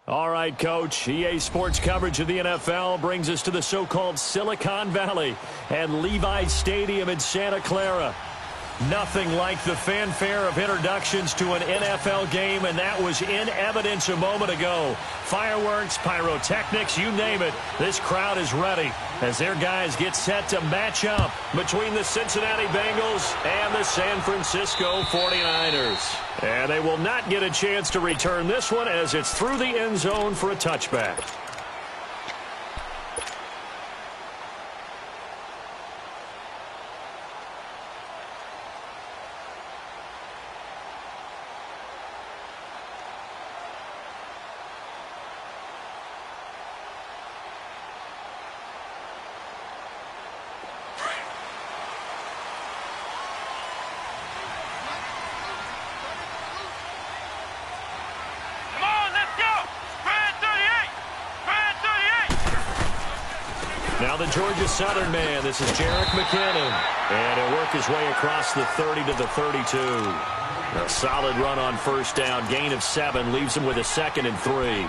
All right, Coach. EA Sports coverage of the NFL brings us to the so-called Silicon Valley and Levi's Stadium in Santa Clara. Nothing like the fanfare of introductions to an NFL game, and that was in evidence a moment ago. Fireworks, pyrotechnics, you name it. This crowd is ready as their guys get set to match up between the Cincinnati Bengals and the San Francisco 49ers. And they will not get a chance to return this one as it's through the end zone for a touchback. Now the Georgia Southern man, this is Jerick McKinnon. And he'll work his way across the 30 to the 32. A solid run on first down. Gain of 7 leaves him with a 2nd and 3.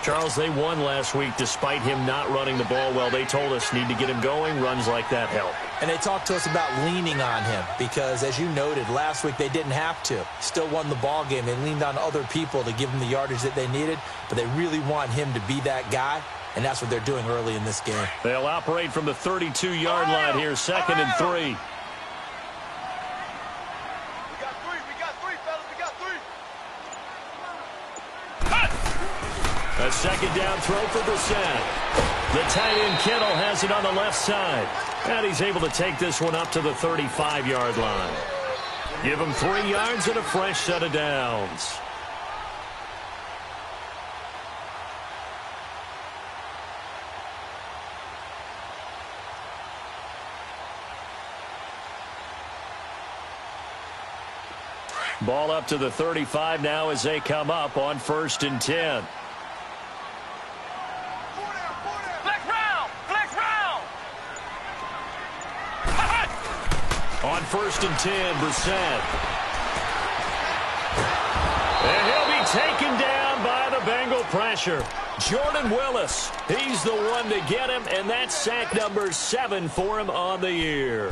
Charles, they won last week despite him not running the ball well. They told us need to get him going. Runs like that help. And they talked to us about leaning on him because, as you noted, last week they didn't have to. Still won the ball game. They leaned on other people to give them the yardage that they needed, but they really want him to be that guy. And that's what they're doing early in this game. They'll operate from the 32-yard line here, 2nd and 3. We got three, fellas. We got three. A 2nd down throw for Brissett. The tight end Kittle has it on the left side. And he's able to take this one up to the 35-yard line. Give him 3 yards and a fresh set of downs. Ball up to the 35 now as they come up on 1st and 10. On 1st and 10, Brissett. And he'll be taken down by the Bengal pressure. Jordan Willis, he's the one to get him, and that's sack number 7 for him on the year.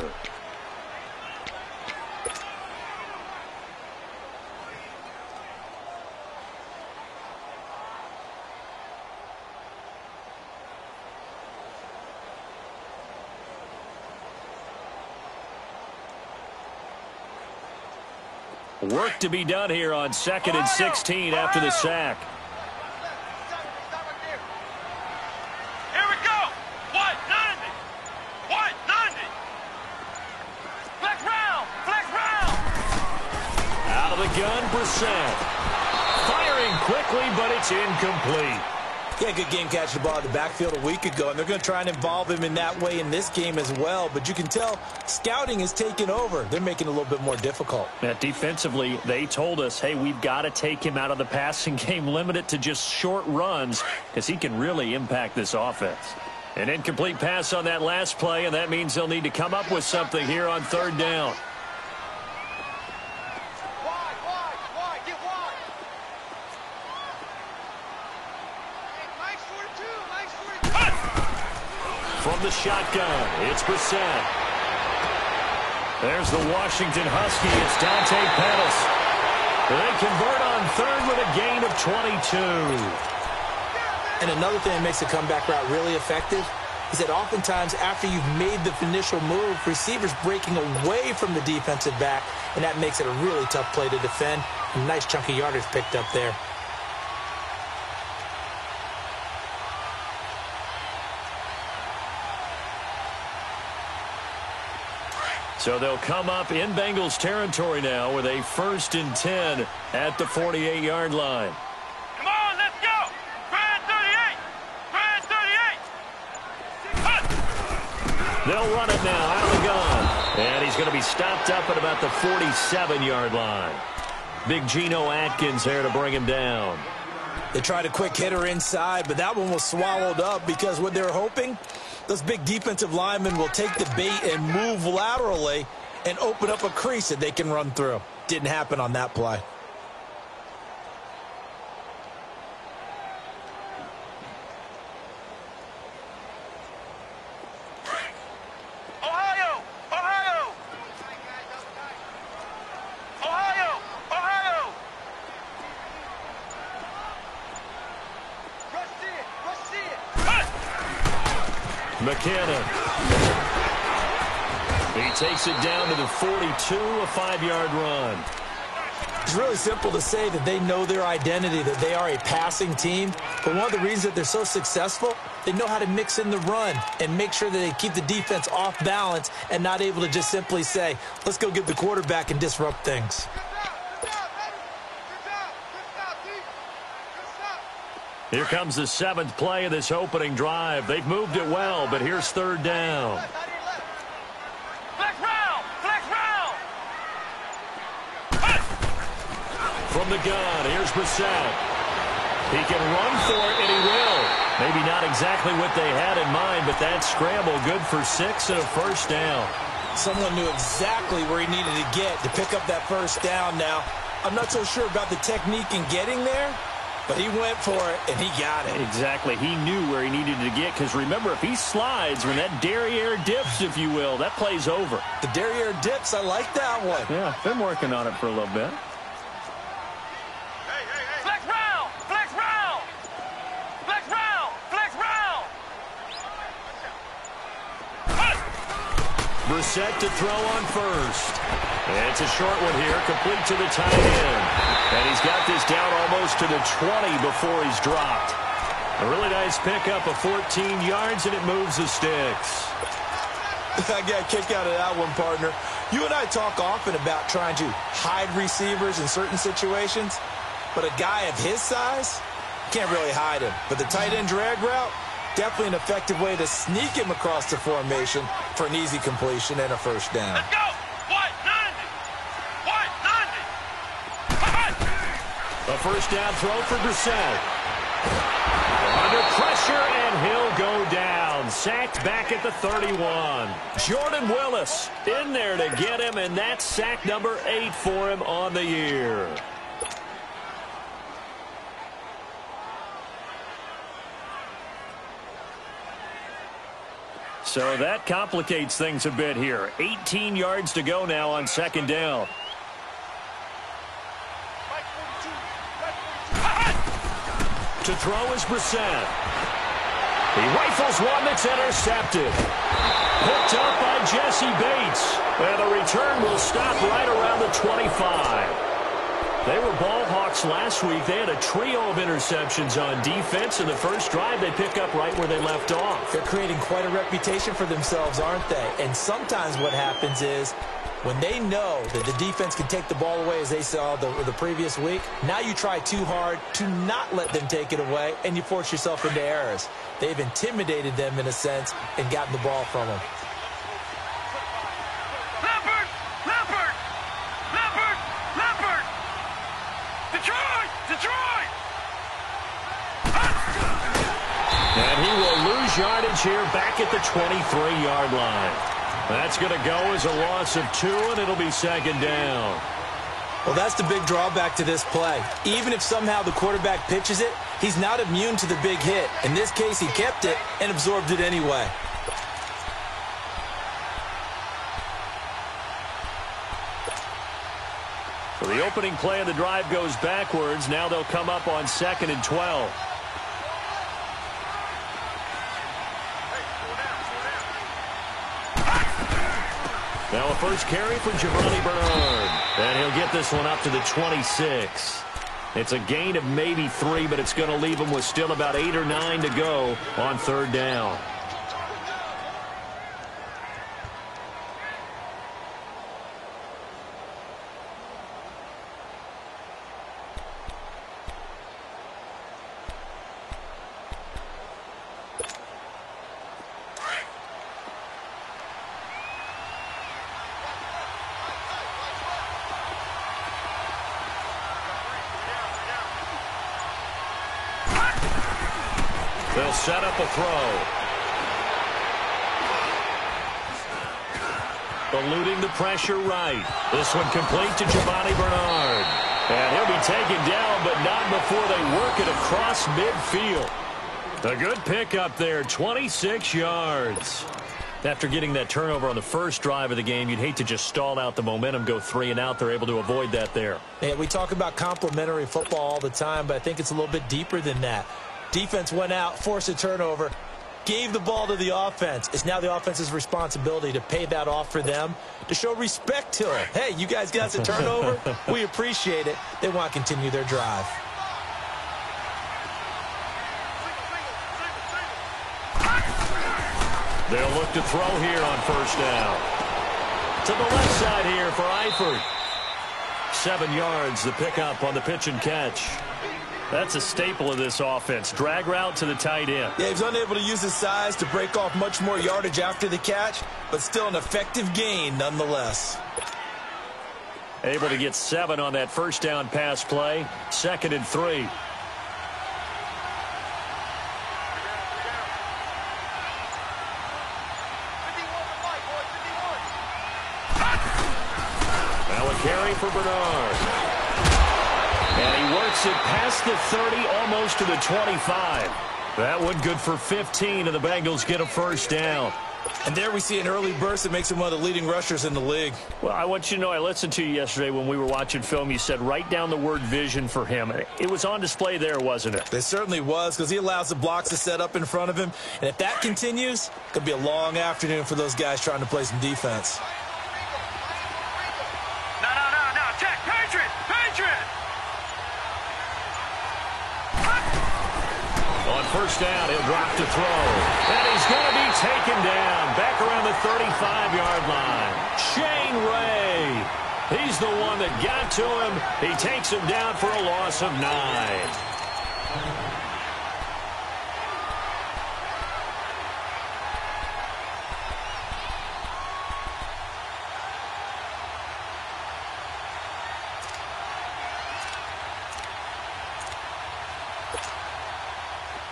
Work to be done here on 2nd and 16 after the sack. Here we go. 190. 190. Flex round. Out of the gun, Brissett. Firing quickly, but it's incomplete. He had a good game catching the ball in the backfield a week ago, and they're going to try and involve him in that way in this game as well. But you can tell scouting is taking over. They're making it a little bit more difficult. Defensively, they told us, hey, we've got to take him out of the passing game, limit it to just short runs, because he can really impact this offense. An incomplete pass on that last play, and that means they'll need to come up with something here on 3rd down. From the shotgun, it's Brissett. There's the Washington Husky. It's Dante Pettis. They convert on 3rd with a gain of 22. And another thing that makes the comeback route really effective is that oftentimes after you've made the initial move, receivers breaking away from the defensive back, and that makes it a really tough play to defend. A nice chunk of yardage picked up there. So they'll come up in Bengals territory now with a 1st and 10 at the 48-yard line. Come on, let's go. Brand 38. Brand 38. They'll run it now out of the gun. And he's going to be stopped up at about the 47-yard line. Big Geno Atkins there to bring him down. They tried a quick hitter inside, but that one was swallowed up because what they're hoping, those big defensive linemen will take the bait and move laterally and open up a crease that they can run through. Didn't happen on that play. McKinnon. He takes it down to the 42, a 5-yard run. It's really simple to say that they know their identity, that they are a passing team. But one of the reasons that they're so successful, they know how to mix in the run and make sure that they keep the defense off balance and not able to just simply say, let's go get the quarterback and disrupt things. Here comes the 7th play of this opening drive. They've moved it well, but here's 3rd down. Flex round! Flex round! From the gun, here's Brissett. He can run for it, and he will. Maybe not exactly what they had in mind, but that scramble good for 6 and a 1st down. Someone knew exactly where he needed to get to pick up that 1st down now. I'm not so sure about the technique in getting there, but he went for it, and he got it. Exactly. He knew where he needed to get, because remember, if he slides, when that derriere dips, if you will, that play's over. The derriere dips, I like that one. Yeah, been working on it for a little bit. Flex round! Flex round! Flex round! Flex round! Brissett to throw on 1st. It's a short one here, complete to the tight end. And he's got this down almost to the 20 before he's dropped. A really nice pickup of 14 yards, and it moves the sticks. I got a kick out of that one, partner. You and I talk often about trying to hide receivers in certain situations, but a guy of his size, can't really hide him. But the tight end drag route, definitely an effective way to sneak him across the formation for an easy completion and a 1st down. Let's go! White 90! White 90! A 1st down throw for Brissett. Under pressure, and he'll go down. Sacked back at the 31. Jordan Willis in there to get him, and that's sack number 8 for him on the year. So that complicates things a bit here. 18 yards to go now on 2nd down. To throw is Brissett. He rifles one that's intercepted. Picked up by Jesse Bates. And the return will stop right around the 25. They were ball hawks last week. They had a trio of interceptions on defense. In the first drive, they pick up right where they left off. They're creating quite a reputation for themselves, aren't they? And sometimes what happens is when they know that the defense can take the ball away, as they saw the previous week, now you try too hard to not let them take it away, and you force yourself into errors. They've intimidated them in a sense and gotten the ball from them. Leopard! Leopard! Leopard! Leopard! Detroit! Detroit! And he will lose yardage here back at the 23-yard line. That's going to go as a loss of 2, and it'll be 2nd down. Well, that's the big drawback to this play. Even if somehow the quarterback pitches it, he's not immune to the big hit. In this case, he kept it and absorbed it anyway. So the opening play of the drive goes backwards. Now they'll come up on 2nd and 12. Now a first carry for Giovanni Bernard. And he'll get this one up to the 26. It's a gain of maybe 3, but it's going to leave him with still about 8 or 9 to go on 3rd down. They'll set up a throw. Eluding the pressure right. This one complete to Giovanni Bernard. And he'll be taken down, but not before they work it across midfield. A good pickup there, 26 yards. After getting that turnover on the first drive of the game, you'd hate to just stall out the momentum, go 3 and out. They're able to avoid that there. And we talk about complementary football all the time, but I think it's a little bit deeper than that. Defense went out, forced a turnover. gave the ball to the offense. It's now the offense's responsibility to pay that off for them, to show respect to them. Hey, you guys got a turnover? We appreciate it. They want to continue their drive. They'll look to throw here on first down. To the left side here for Eifert. 7 yards, the pickup on the pitch and catch. That's a staple of this offense. Drag route to the tight end. Yeah, he's unable to use his size to break off much more yardage after the catch, but still an effective gain nonetheless. Able to get 7 on that first down pass play. 2nd and 3. Now a carry for Bernard. And he works it past the 30, almost to the 25. That one good for 15, and the Bengals get a first down. And there we see an early burst that makes him one of the leading rushers in the league. Well, I want you to know, I listened to you yesterday when we were watching film. You said write down the word vision for him. It was on display there, wasn't it? It certainly was, because he allows the blocks to set up in front of him. And if that continues, it could be a long afternoon for those guys trying to play some defense. No. Check. Patriot. On first down, he'll drop to throw. And he's going to be taken down back around the 35-yard line. Shane Ray. He's the one that got to him. He takes him down for a loss of 9.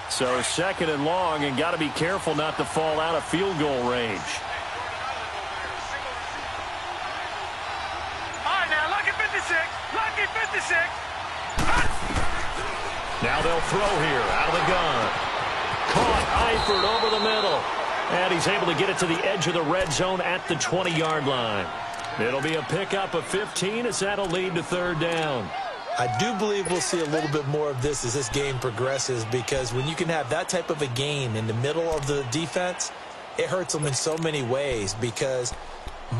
So 2nd and long, and got to be careful not to fall out of field goal range. All right, now, lucky 56. Now they'll throw here out of the gun. Caught Eifert over the middle. And he's able to get it to the edge of the red zone at the 20-yard line. It'll be a pickup of 15 as that'll lead to 3rd down. I do believe we'll see a little bit more of this as this game progresses, because when you can have that type of a game in the middle of the defense, it hurts them in so many ways, because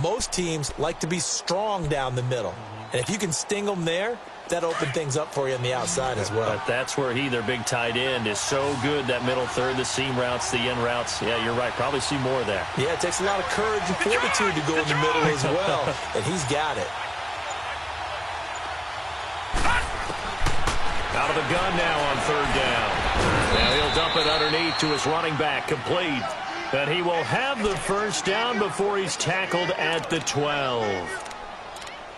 most teams like to be strong down the middle. And if you can sting them there, that opens things up for you on the outside as well. But that's where their big tight end, is so good, that middle third, the seam routes, the in routes. Yeah, you're right. Probably see more of that. Yeah, it takes a lot of courage and fortitude to go in the middle as well, and he's got it. Out of the gun now on 3rd down. Now he'll dump it underneath to his running back, complete. And he will have the first down before he's tackled at the 12.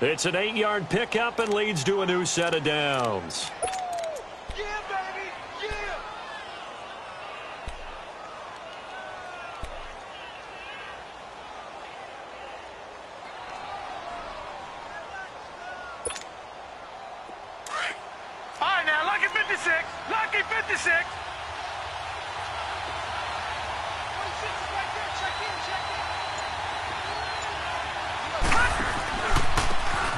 It's an 8-yard pickup and leads to a new set of downs. Yeah, baby. Yeah. All right, now, lucky 56. Lucky 56. 26 is right there. Check in.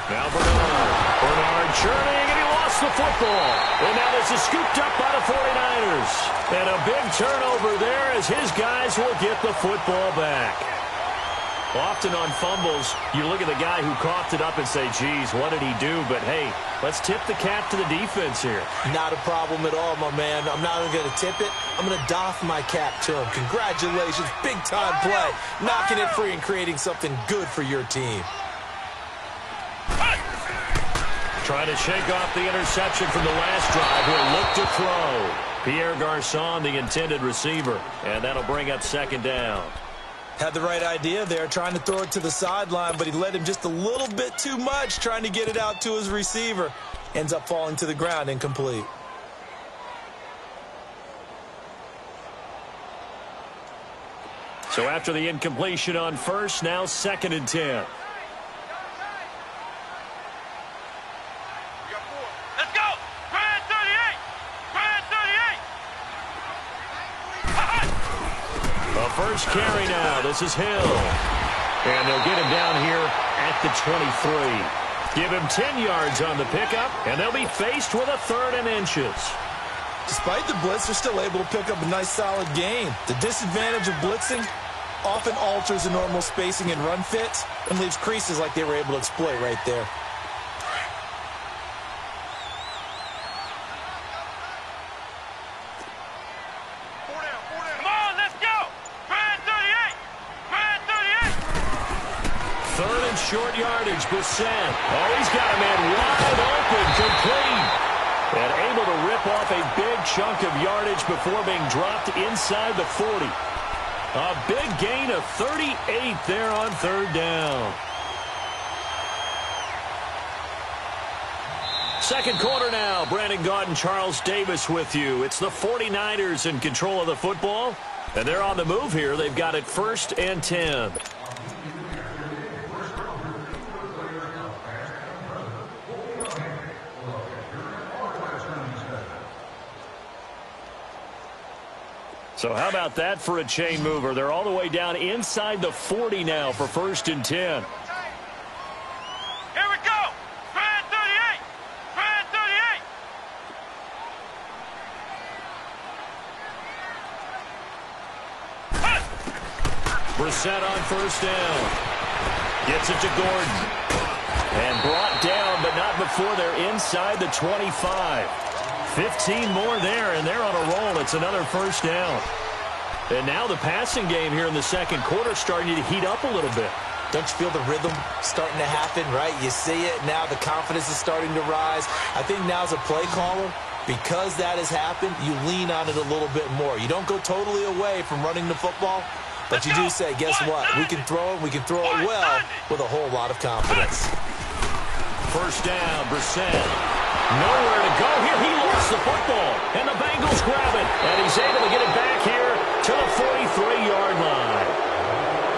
Now Bernard churning, and he lost the football. And now this is scooped up by the 49ers. And a big turnover there as his guys will get the football back. Often on fumbles, you look at the guy who coughed it up and say, geez, what did he do? But, hey, let's tip the cap to the defense here. Not a problem at all, my man. I'm not even going to tip it. I'm going to doff my cap to him. Congratulations. Big-time play. Knocking it free and creating something good for your team. Trying to shake off the interception from the last drive. He'll look to throw. Pierre Garçon, the intended receiver. And that'll bring up 2nd down. Had the right idea there, trying to throw it to the sideline, but he led him just a little bit too much, trying to get it out to his receiver. Ends up falling to the ground, incomplete. So after the incompletion on first, now 2nd and 10. Let's go. Grand 38. Grand 38. The first carry now. This is Hill. And they'll get him down here at the 23. Give him 10 yards on the pickup, and they'll be faced with a 3rd and inches. Despite the blitz, they're still able to pick up a nice, solid gain. The disadvantage of blitzing often alters the normal spacing and run fits and leaves creases like they were able to exploit right there. Come on, let's go. Brand 38. Brand 38. Third and short yardage, Brissett. Oh, he's got a man wide open, complete. And able to rip off a big chunk of yardage before being dropped inside the 40. A big gain of 38 there on third down. Second quarter now. Brandon Gaudin, Charles Davis with you. It's the 49ers in control of the football. And they're on the move here. They've got it 1st and 10. So how about that for a chain mover? They're all the way down inside the 40 now for 1st and 10. Here we go. Brand 38. Brand 38. Brissett on 1st down. Gets it to Gordon. And brought down, but not before they're inside the 25. 15 more there, and they're on a roll. It's another 1st down. And now the passing game here in the second quarter starting to heat up a little bit. Don't you feel the rhythm starting to happen, right? You see it. Now the confidence is starting to rise. I think now as a play caller, because that has happened, you lean on it a little bit more. You don't go totally away from running the football, but you do say, guess what? We can throw it. We can throw it well with a whole lot of confidence. 1st down, Brissett. Nowhere to go here. He lost the football, and the Bengals grab it. And he's able to get it back here to the 43-yard line.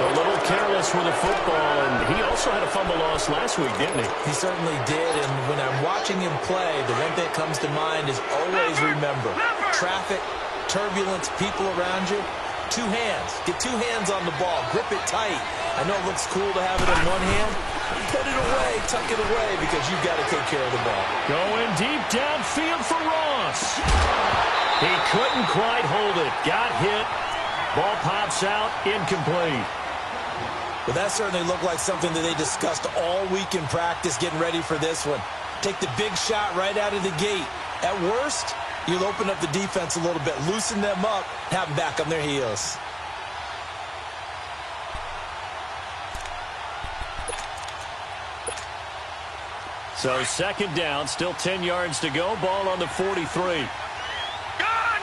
A little careless with the football, and he also had a fumble loss last week, didn't he? He certainly did, and when I'm watching him play, the one thing that comes to mind is always remember, traffic, turbulence, people around you, 2 hands. Get 2 hands on the ball. Grip it tight. I know it looks cool to have it in one hand. Put it away, tuck it away, because you've got to take care of the ball. Going deep downfield for Ross. He couldn't quite hold it. Got hit. Ball pops out, incomplete. Well, that certainly looked like something that they discussed all week in practice getting ready for this one. Take the big shot right out of the gate. At worst, you'll open up the defense a little bit, loosen them up, have them back on their heels. So 2nd down, still 10 yards to go. Ball on the 43. Gun,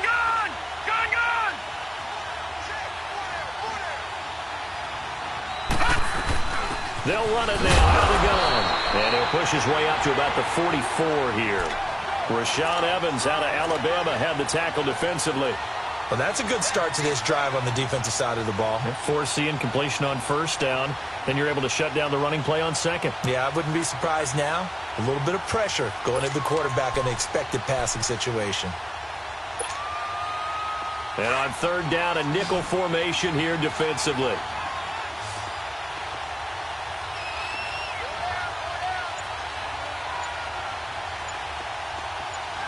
gun! Gun, gun! They'll run it now out of the gun. And he'll push his way up to about the 44 here. Rashaan Evans out of Alabama had the tackle defensively. Well, that's a good start to this drive on the defensive side of the ball. Force the incompletion on 1st down. Then you're able to shut down the running play on 2nd. Yeah, I wouldn't be surprised now. A little bit of pressure going at the quarterback in an expected passing situation. And on 3rd down, a nickel formation here defensively.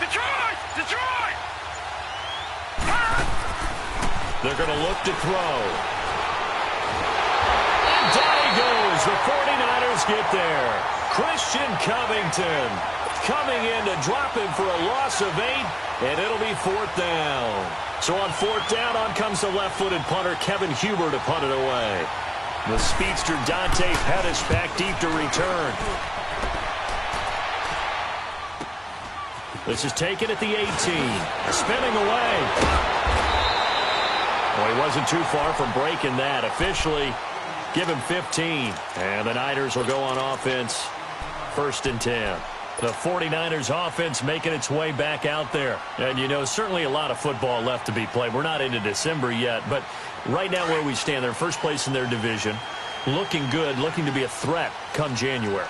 Detroit! Detroit! They're going to look to throw. And down he goes. The 49ers get there. Christian Covington coming in to drop him for a loss of 8, and it'll be 4th down. So on 4th down, on comes the left-footed punter, Kevin Huber, to punt it away. The speedster Dante Pettis back deep to return. This is taken at the 18. Spinning away. Well, he wasn't too far from breaking that. Officially, give him 15. And the Niners will go on offense. 1st and 10. The 49ers offense making its way back out there. And, you know, certainly a lot of football left to be played. We're not into December yet, but right now where we stand, they're first place in their division. Looking good, looking to be a threat come January.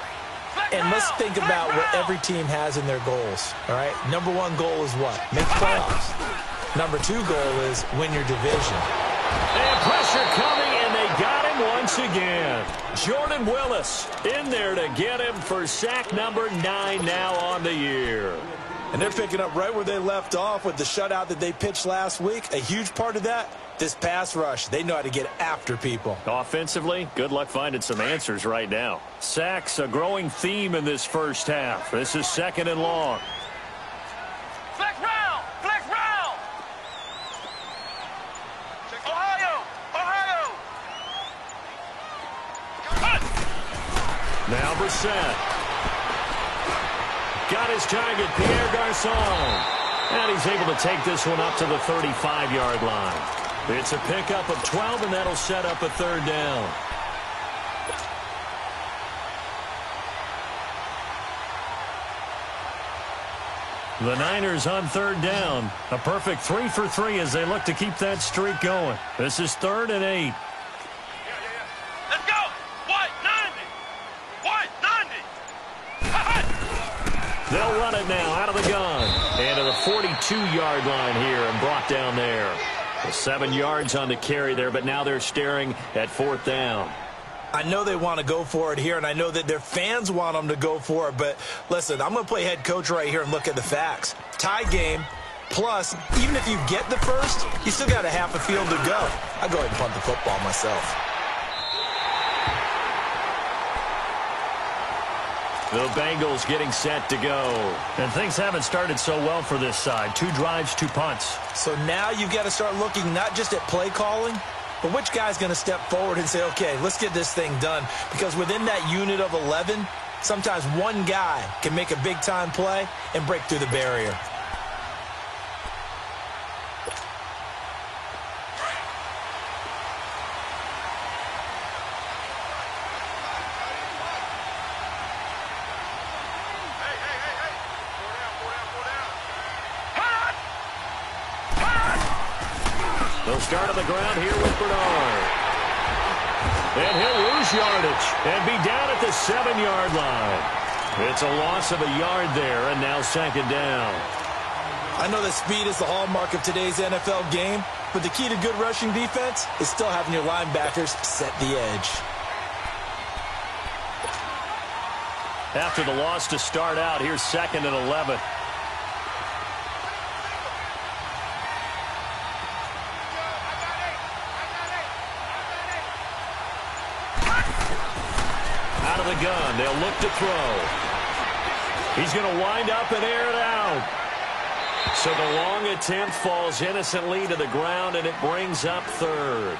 And let's think about what every team has in their goals, all right? Number 1 goal is what? Make the playoffs. Number 2 goal is win your division. And pressure coming, and they got him once again. Jordan Willis in there to get him for sack number 9 now on the year. And they're picking up right where they left off with the shutout that they pitched last week. A huge part of that, this pass rush. They know how to get after people. Offensively, good luck finding some answers right now. Sacks, a growing theme in this first half. This is 2nd and long. Flex round! Flex round! Ohio! Ohio! Cut! Now Brissett. Got his target, Pierre Garçon. And he's able to take this one up to the 35-yard line. It's a pickup of 12, and that'll set up a 3rd down. The Niners on 3rd down. A perfect 3 for 3 as they look to keep that streak going. This is 3rd and 8. Let's go! White 90! White 90! They'll run it now out of the gun. And to the 42-yard line here and brought down there. 7 yards on the carry there, but now they're staring at 4th down. I know they want to go for it here, and I know that their fans want them to go for it, but listen, I'm going to play head coach right here and look at the facts. Tie game, plus, even if you get the first, you still got a half a field to go. I'll go ahead and punt the football myself. The Bengals getting set to go. And things haven't started so well for this side. 2 drives, 2 punts. So now you've got to start looking not just at play calling, but which guy's going to step forward and say, okay, let's get this thing done. Because within that unit of 11, sometimes one guy can make a big-time play and break through the barrier. They'll start on the ground here with Bernard. And he'll lose yardage and be down at the 7-yard line. It's a loss of a yard there, and now 2nd down. I know that speed is the hallmark of today's NFL game, but the key to good rushing defense is still having your linebackers set the edge. After the loss to start out, here's 2nd and 11. Out of the gun, they'll look to throw. He's going to wind up and air it out. So the long attempt falls innocently to the ground, and it brings up 3rd.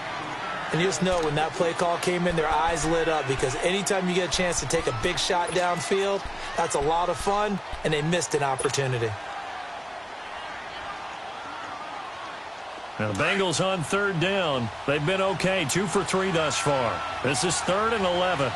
And you just know when that play call came in, their eyes lit up, because anytime you get a chance to take a big shot downfield, that's a lot of fun, and they missed an opportunity. Now the Bengals on 3rd down. They've been okay, 2 for 3 thus far. This is 3rd and 11.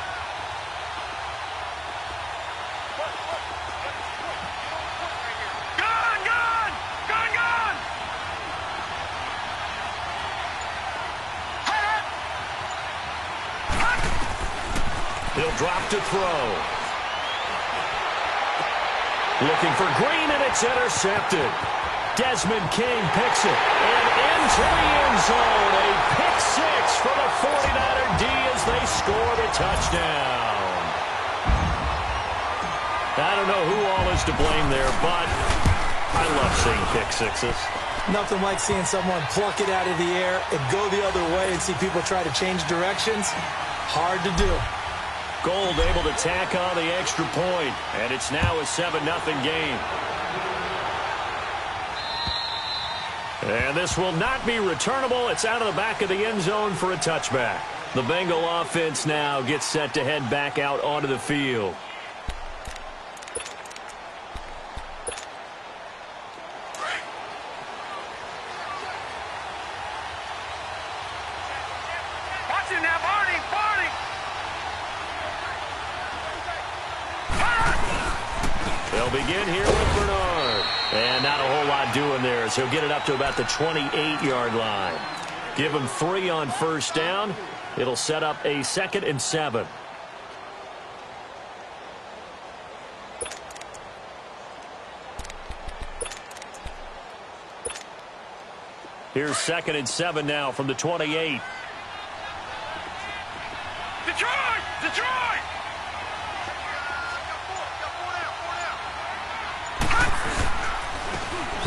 He'll drop to throw. Looking for Green, and it's intercepted. Desmond King picks it. And into the end zone. A pick 6 for the 49er D as they score the touchdown. I don't know who all is to blame there, but I love seeing pick 6s. Nothing like seeing someone pluck it out of the air and go the other way and see people try to change directions. Hard to do. Gold able to tack on the extra point, and it's now a 7-0 game. And this will not be returnable. It's out of the back of the end zone for a touchback. The Bengal offense now gets set to head back out onto the field. Watch it now, Barney! Barney! They'll begin here with Bernard. And not a whole lot doing there, so he'll get it up to about the 28-yard line. Give him 3 on 1st down. It'll set up a 2nd and 7. Here's 2nd and 7 now from the 28. Detroit! Detroit!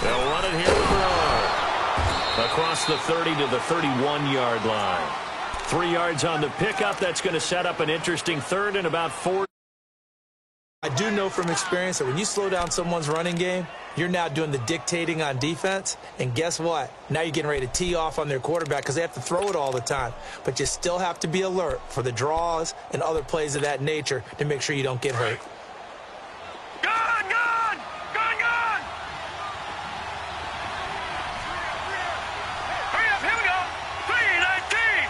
They'll run it here with Bernard. Across the 30 to the 31-yard line. 3 yards on the pickup. That's going to set up an interesting third and about 4. I do know from experience that when you slow down someone's running game, you're now doing the dictating on defense. And guess what? Now you're getting ready to tee off on their quarterback because they have to throw it all the time. But you still have to be alert for the draws and other plays of that nature to make sure you don't get hurt. Gone, gone! Gone, gone! Hurry up, here we go! 319!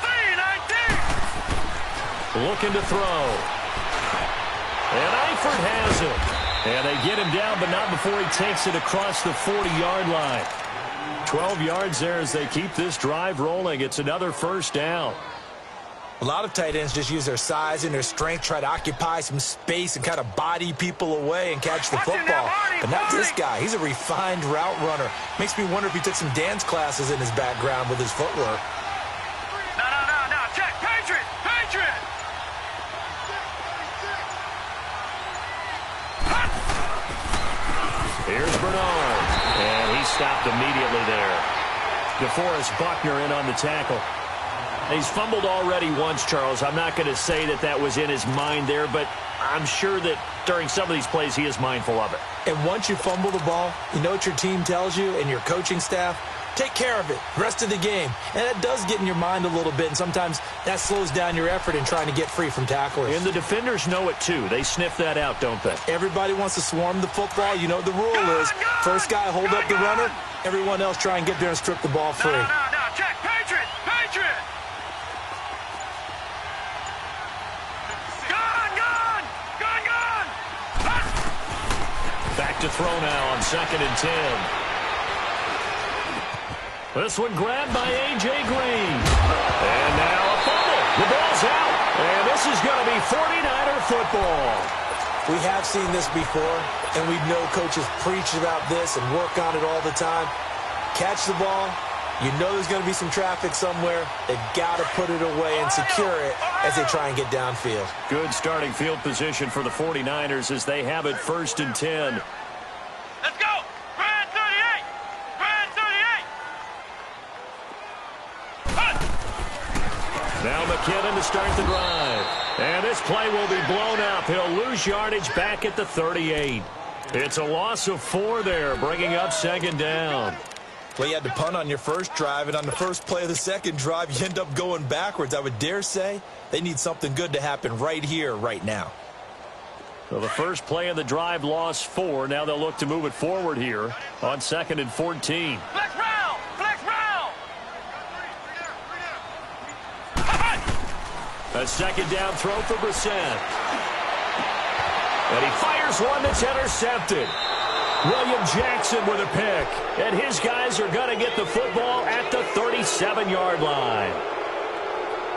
319! Looking to throw. And Eifert has it. And they get him down, but not before he takes it across the 40-yard line. 12 yards there as they keep this drive rolling. It's another first down. A lot of tight ends just use their size and their strength, try to occupy some space and kind of body people away and catch the football. But not this guy. He's a refined route runner. Makes me wonder if he took some dance classes in his background with his footwork. No. Check. Patriot! Patriot! Here's Bernard. And he stopped immediately there. DeForest Buckner in on the tackle. He's fumbled already once, Charles. I'm not going to say that that was in his mind there, but I'm sure that during some of these plays he is mindful of it. And once you fumble the ball, you know what your team tells you and your coaching staff? Take care of it rest of the game. And that does get in your mind a little bit, and sometimes that slows down your effort in trying to get free from tacklers. And the defenders know it too. They sniff that out, don't they? Everybody wants to swarm the football. You know what the rule is. First guy hold up the runner. Everyone else try and get there and strip the ball free. No. Check. Patriot! Patriot! Gone! Back to throw now on 2nd and 10. This one grabbed by A.J. Green. And now a fumble. The ball's out. And this is going to be 49er football. We have seen this before, and we know coaches preach about this and work on it all the time. Catch the ball. You know there's going to be some traffic somewhere. They've got to put it away and secure it as they try and get downfield. Good starting field position for the 49ers as they have it 1st and 10. Let's go! Grand 38! Grand 38! Now McKinnon to start the drive. And this play will be blown up. He'll lose yardage back at the 38. It's a loss of 4 there, bringing up 2nd down. Well, you had to punt on your first drive, and on the first play of the second drive, you end up going backwards. I would dare say they need something good to happen right here, right now. So the first play of the drive lost 4. Now they'll look to move it forward here on 2nd and 14. Flex round! Flex round! A 2nd down throw for Brissett. And he fires one that's intercepted. William Jackson with a pick. And his guys are going to get the football at the 37-yard line.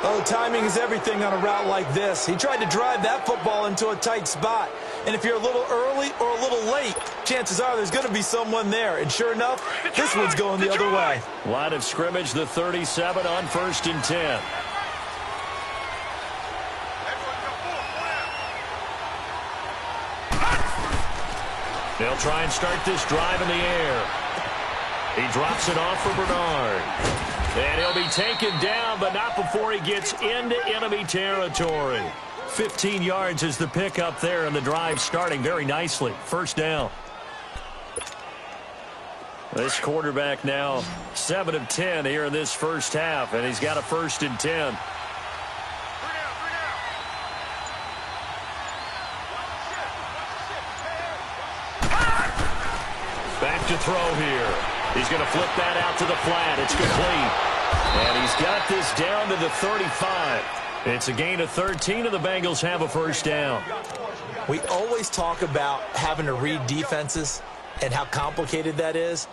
Oh, timing is everything on a route like this. He tried to drive that football into a tight spot. And if you're a little early or a little late, chances are there's going to be someone there. And sure enough, this one's going the other way. Line of scrimmage, the 37 on 1st and 10. They'll try and start this drive in the air. He drops it off for Bernard. And he'll be taken down, but not before he gets into enemy territory. 15 yards is the pickup there, and the drive starting very nicely. 1st down. This quarterback now 7 of 10 here in this first half, and he's got a 1st and 10. Back to throw here. He's going to flip that out to the flat. It's complete. And he's got this down to the 35. It's a gain of 13, and the Bengals have a 1st down. We always talk about having to read defenses and how complicated that is.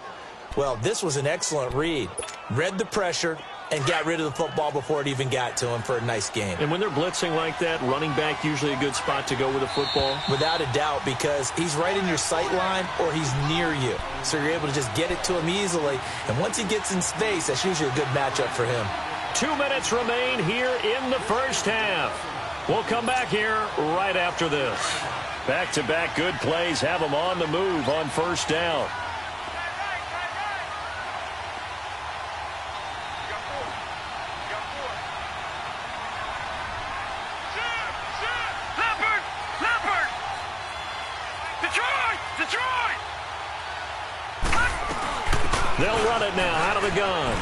Well, this was an excellent read. Read the pressure and got rid of the football before it even got to him for a nice game. And when they're blitzing like that, running back usually a good spot to go with a football? Without a doubt, because he's right in your sight line or he's near you. So you're able to just get it to him easily. And once he gets in space, that's usually a good matchup for him. 2 minutes remain here in the first half. We'll come back here right after this. Back-to-back good plays have them on the move on 1st down. They'll run it now out of the gun.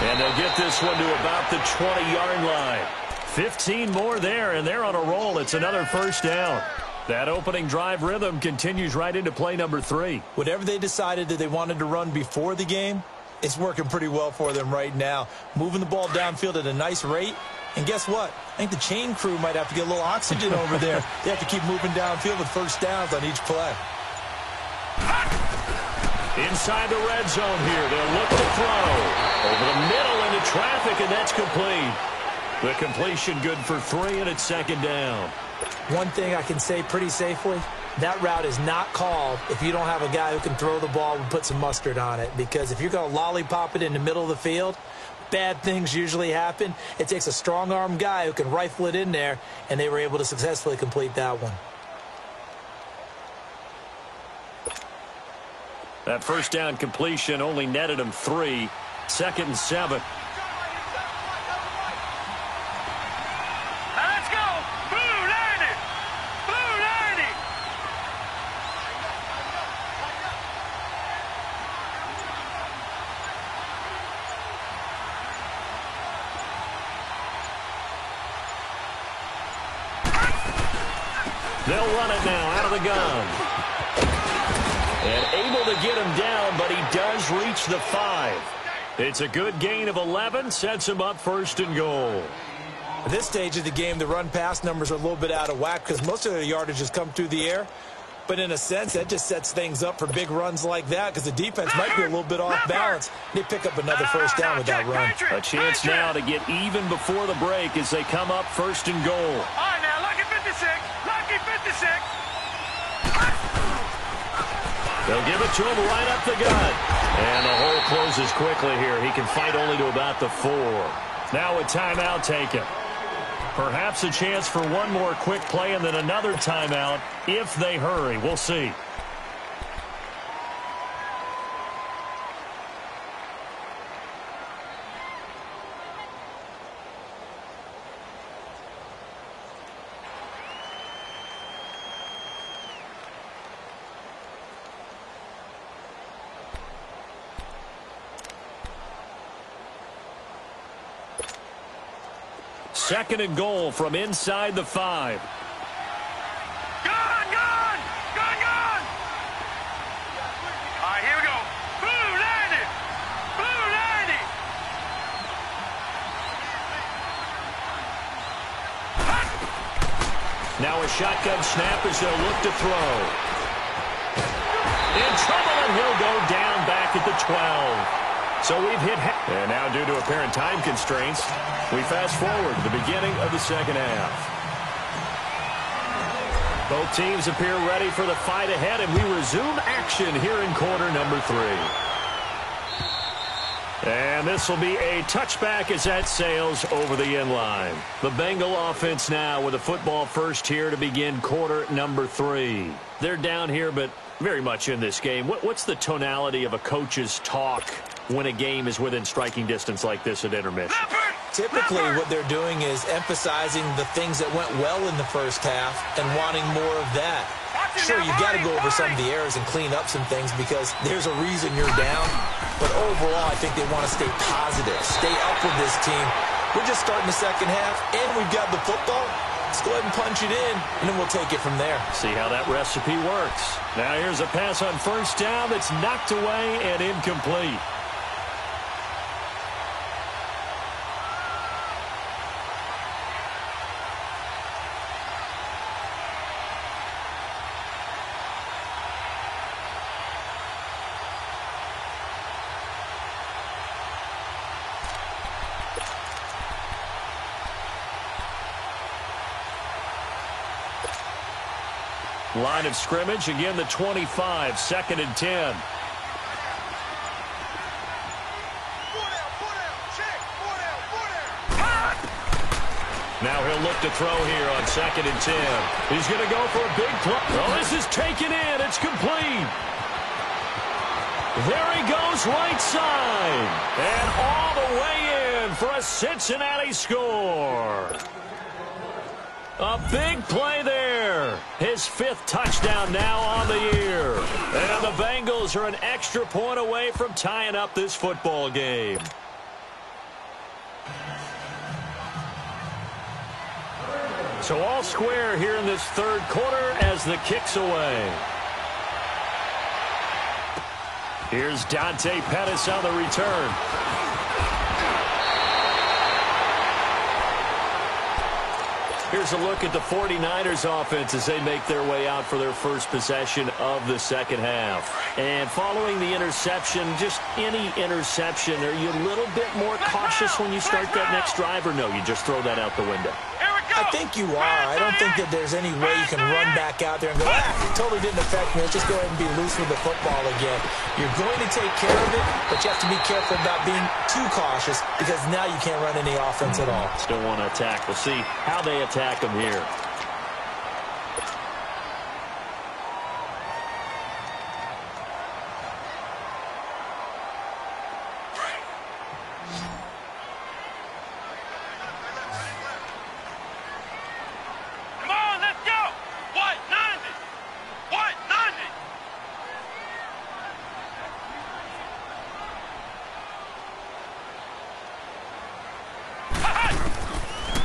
And they'll get this one to about the 20-yard line. 15 more there, and they're on a roll. It's another first down. That opening drive rhythm continues right into play number 3. Whatever they decided that they wanted to run before the game, it's working pretty well for them right now. Moving the ball downfield at a nice rate. And guess what? I think the chain crew might have to get a little oxygen over there. They have to keep moving downfield with first downs on each play. Inside the red zone here. They'll look to throw. Over the middle into traffic, and that's complete. The completion good for 3, and it's second down. One thing I can say pretty safely, that route is not called if you don't have a guy who can throw the ball and put some mustard on it. Because if you're going to lollipop it in the middle of the field, bad things usually happen. It takes a strong-arm guy who can rifle it in there, and they were able to successfully complete that one. That first down completion only netted him 3. 2nd and 7. Let's go. Blue 90. Blue 90. They'll run it now out of the gun. And able to get him down, but he does reach the 5. It's a good gain of 11, sets him up 1st and goal. At this stage of the game, the run-pass numbers are a little bit out of whack because most of their yardage has come through the air. But in a sense, that just sets things up for big runs like that because the defense might be a little bit off balance. They pick up another first down with that run. A chance now to get even before the break as they come up 1st and goal. All right, now, lucky 56. Lucky 56. They'll give it to him right up the gut. And the hole closes quickly here. He can fight only to about the 4. Now a timeout taken. Perhaps a chance for one more quick play and then another timeout if they hurry. We'll see. Second and goal from inside the 5. Gone, gone, gone, gone. All right, here we go. Blue 90. Blue 90. Now a shotgun snap as they'll look to throw. In trouble, and he'll go down back at the 12. So we've hit and now due to apparent time constraints, we fast forward to the beginning of the second half. Both teams appear ready for the fight ahead, and we resume action here in quarter number 3. And this will be a touchback as that sails over the end line. The Bengal offense now with a football first here to begin quarter number 3. They're down here, but very much in this game. What's the tonality of a coach's talk when a game is within striking distance like this at intermission? Typically, what they're doing is emphasizing the things that went well in the first half and wanting more of that. Sure, you've got to go over some of the errors and clean up some things because there's a reason you're down. But overall, I think they want to stay positive, stay up with this team. We're just starting the second half, and we've got the football. Let's go ahead and punch it in, and then we'll take it from there. See how that recipe works. Now here's a pass on first down that's knocked away and incomplete. Line of scrimmage, again the 25, 2nd and 10. Now he'll look to throw here on 2nd and 10. He's going to go for a big play. Oh, this is taken in. It's complete. There he goes right side. And all the way in for a Cincinnati score. A big play there. His 5th touchdown now on the year. And the Bengals are an extra point away from tying up this football game. So all square here in this third quarter as the kick's away. Here's Dante Pettis on the return. Here's a look at the 49ers offense as they make their way out for their first possession of the second half. And following the interception, just any interception, are you a little bit more cautious when you start that next drive, or no, you just throw that out the window? I think you are. I don't think that there's any way you can run back out there and go, it totally didn't affect me. Let's just go ahead and be loose with the football again. You're going to take care of it, but you have to be careful about being too cautious because now you can't run any offense at all. Still want to attack. We'll see how they attack them here.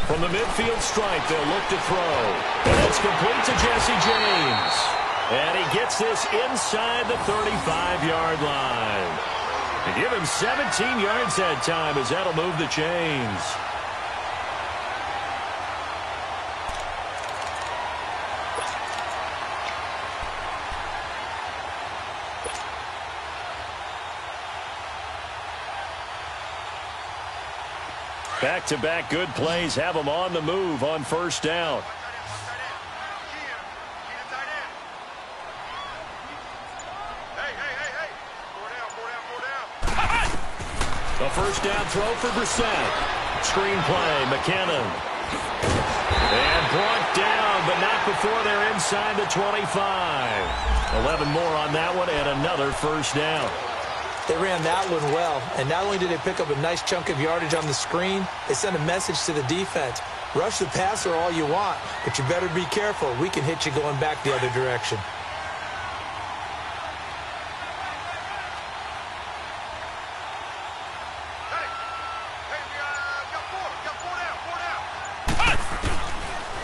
From the midfield stripe, they'll look to throw. And it's complete to Jesse James. And he gets this inside the 35-yard line. And give him 17 yards that time as that'll move the chains. Back-to-back good plays have them on the move on first down. A first down throw for Brissett. Screen play, McKinnon. And brought down, but not before they're inside the 25. 11 more on that one and another first down. They ran that one well, and not only did they pick up a nice chunk of yardage on the screen, they sent a message to the defense. Rush the passer all you want, but you better be careful. We can hit you going back the other direction.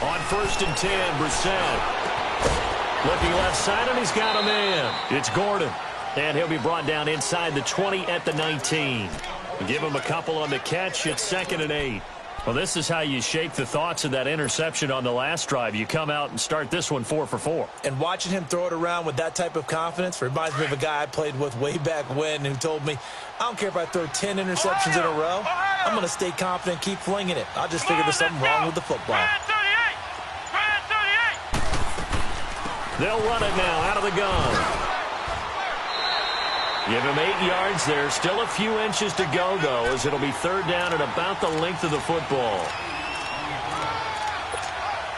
On 1st and 10, Brissett. Looking left side, and he's got a man. It's Gordon. And he'll be brought down inside the 20 at the 19. Give him a couple on the catch. It's 2nd and 8. Well, this is how you shake the thoughts of that interception on the last drive. You come out and start this one 4 for 4. And watching him throw it around with that type of confidence reminds me of a guy I played with way back when who told me, I don't care if I throw 10 interceptions in a row. I'm going to stay confident, keep flinging it. I just figured there's something wrong with the football. They'll run it now out of the gun. Give him 8 yards there. Still a few inches to go, though, as it'll be 3rd down at about the length of the football.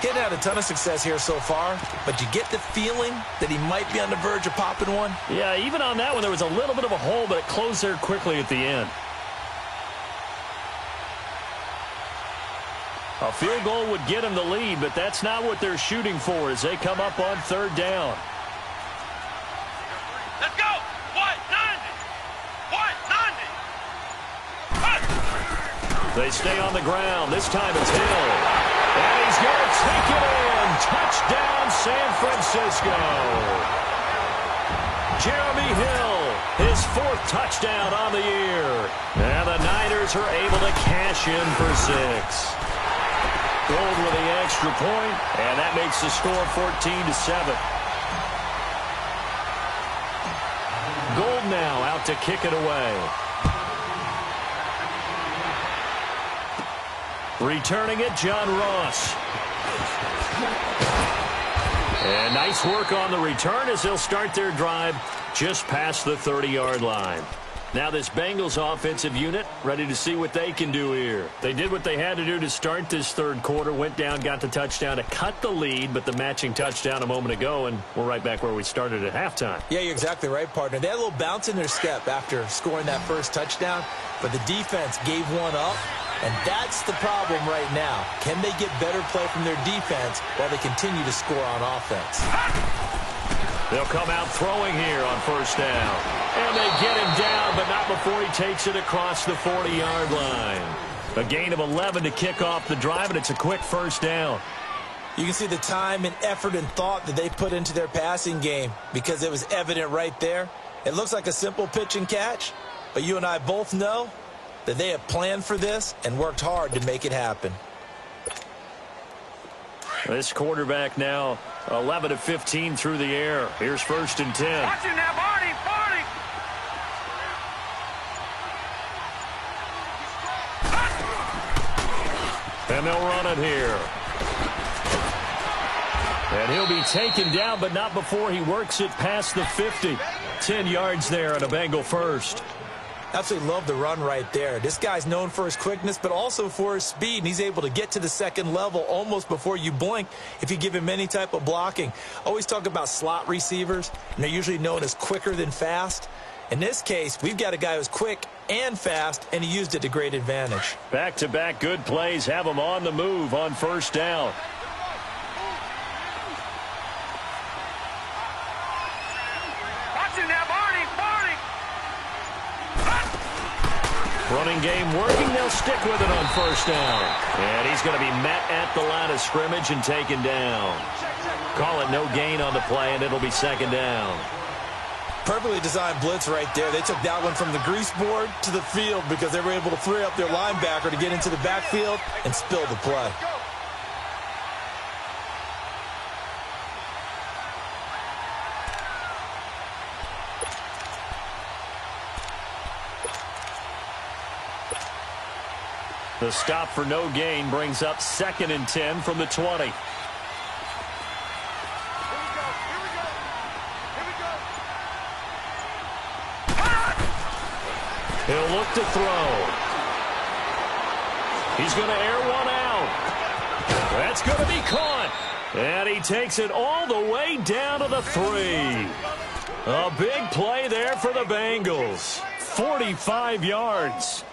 Getting had a ton of success here so far, but you get the feeling that he might be on the verge of popping one. Yeah, even on that one, there was a little bit of a hole, but it closed there quickly at the end. A field goal would get him the lead, but that's not what they're shooting for as they come up on 3rd down. Let's go! They stay on the ground. This time it's Hill. And he's going to take it in. Touchdown, San Francisco. Jeremy Hill, his 4th touchdown on the year. And the Niners are able to cash in for 6. Gold with the extra point, and that makes the score 14-7. Gold now out to kick it away. Returning it, John Ross. And nice work on the return as they'll start their drive just past the 30-yard line. Now this Bengals offensive unit ready to see what they can do here. They did what they had to do to start this 3rd quarter, went down, got the touchdown to cut the lead, but the matching touchdown a moment ago, and we're right back where we started at halftime. Yeah, you're exactly right, partner. They had a little bounce in their step after scoring that first touchdown, but the defense gave one up, And that's the problem right now. Can they get better play from their defense while they continue to score on offense? They'll come out throwing here on first down. And they get him down, but not before he takes it across the 40-yard line. A gain of 11 to kick off the drive, and it's a quick first down. You can see the time and effort and thought that they put into their passing game because it was evident right there. It looks like a simple pitch and catch, but you and I both know that they have planned for this and worked hard to make it happen. This quarterback now 11 of 15 through the air. Here's first and 10. Watch him now, Barney, Barney. And they'll run it here. And he'll be taken down, but not before he works it past the 50. 10 yards there and a Bengal first. Absolutely love the run right there. This guy's known for his quickness, but also for his speed, and he's able to get to the second level almost before you blink if you give him any type of blocking. Always talk about slot receivers, and they're usually known as quicker than fast. In this case, we've got a guy who's quick and fast, and he used it to great advantage. Back-to-back good plays have him on the move on first down. Running game working. They'll stick with it on first down. And he's going to be met at the line of scrimmage and taken down. Call it no gain on the play, and it'll be second down. Perfectly designed blitz right there. They took that one from the grease board to the field because they were able to free up their linebacker to get into the backfield and spill the play. The stop for no gain brings up second and 10 from the 20. He'll look to throw. He's going to air one out. That's going to be caught. And he takes it all the way down to the 3. A big play there for the Bengals. 45 yards.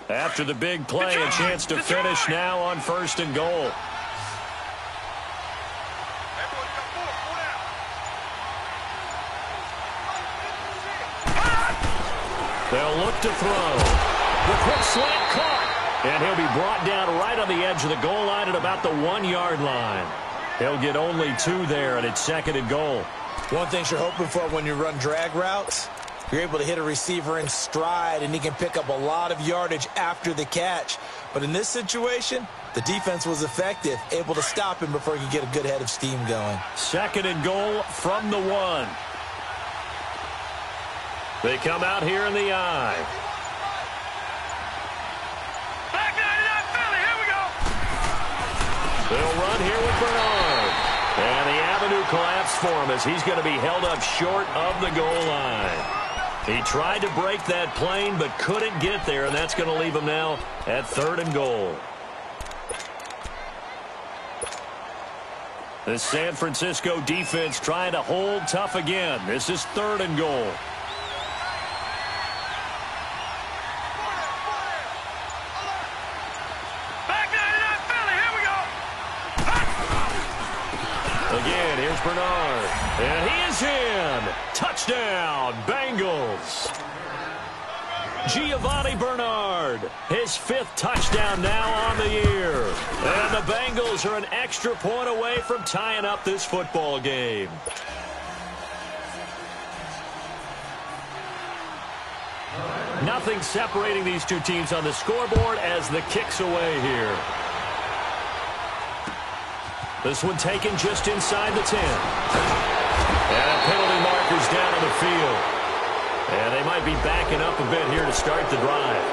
After the big play, a chance to finish now on first and goal. They'll look to throw. The quick slant caught. And he'll be brought down right on the edge of the goal line at about the 1-yard line. He'll get only 2 there, and it's second and goal. One thing you're hoping for when you run drag routes, you're able to hit a receiver in stride, and he can pick up a lot of yardage after the catch. But in this situation, the defense was effective, able to stop him before he could get a good head of steam going. Second and goal from the 1. They come out here in the eye. Back 99 Philly, here we go. They'll run here with Bernard. And the avenue collapsed for him as he's going to be held up short of the goal line. He tried to break that plane but couldn't get there, and that's going to leave him now at third and goal. The San Francisco defense trying to hold tough again. This is third and goal. Back 99 Philly, here we go. Again, here's Bernard. And he is in. Touchdown, Bengals. Giovanni Bernard, his 5th touchdown now on the year. And the Bengals are an extra point away from tying up this football game. Nothing separating these two teams on the scoreboard as the kick's away here. This one taken just inside the 10. And penalty markers down on the field. And they might be backing up a bit here to start the drive.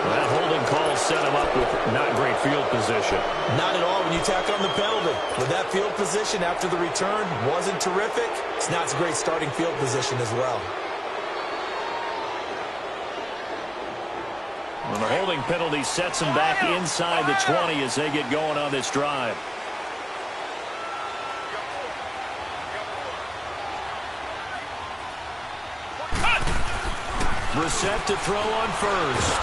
That holding call set him up with not great field position. Not at all when you tack on the penalty. With that field position after the return wasn't terrific, it's not a great starting field position as well. And the holding penalty sets them back inside the 20 as they get going on this drive. Brissett to throw on first.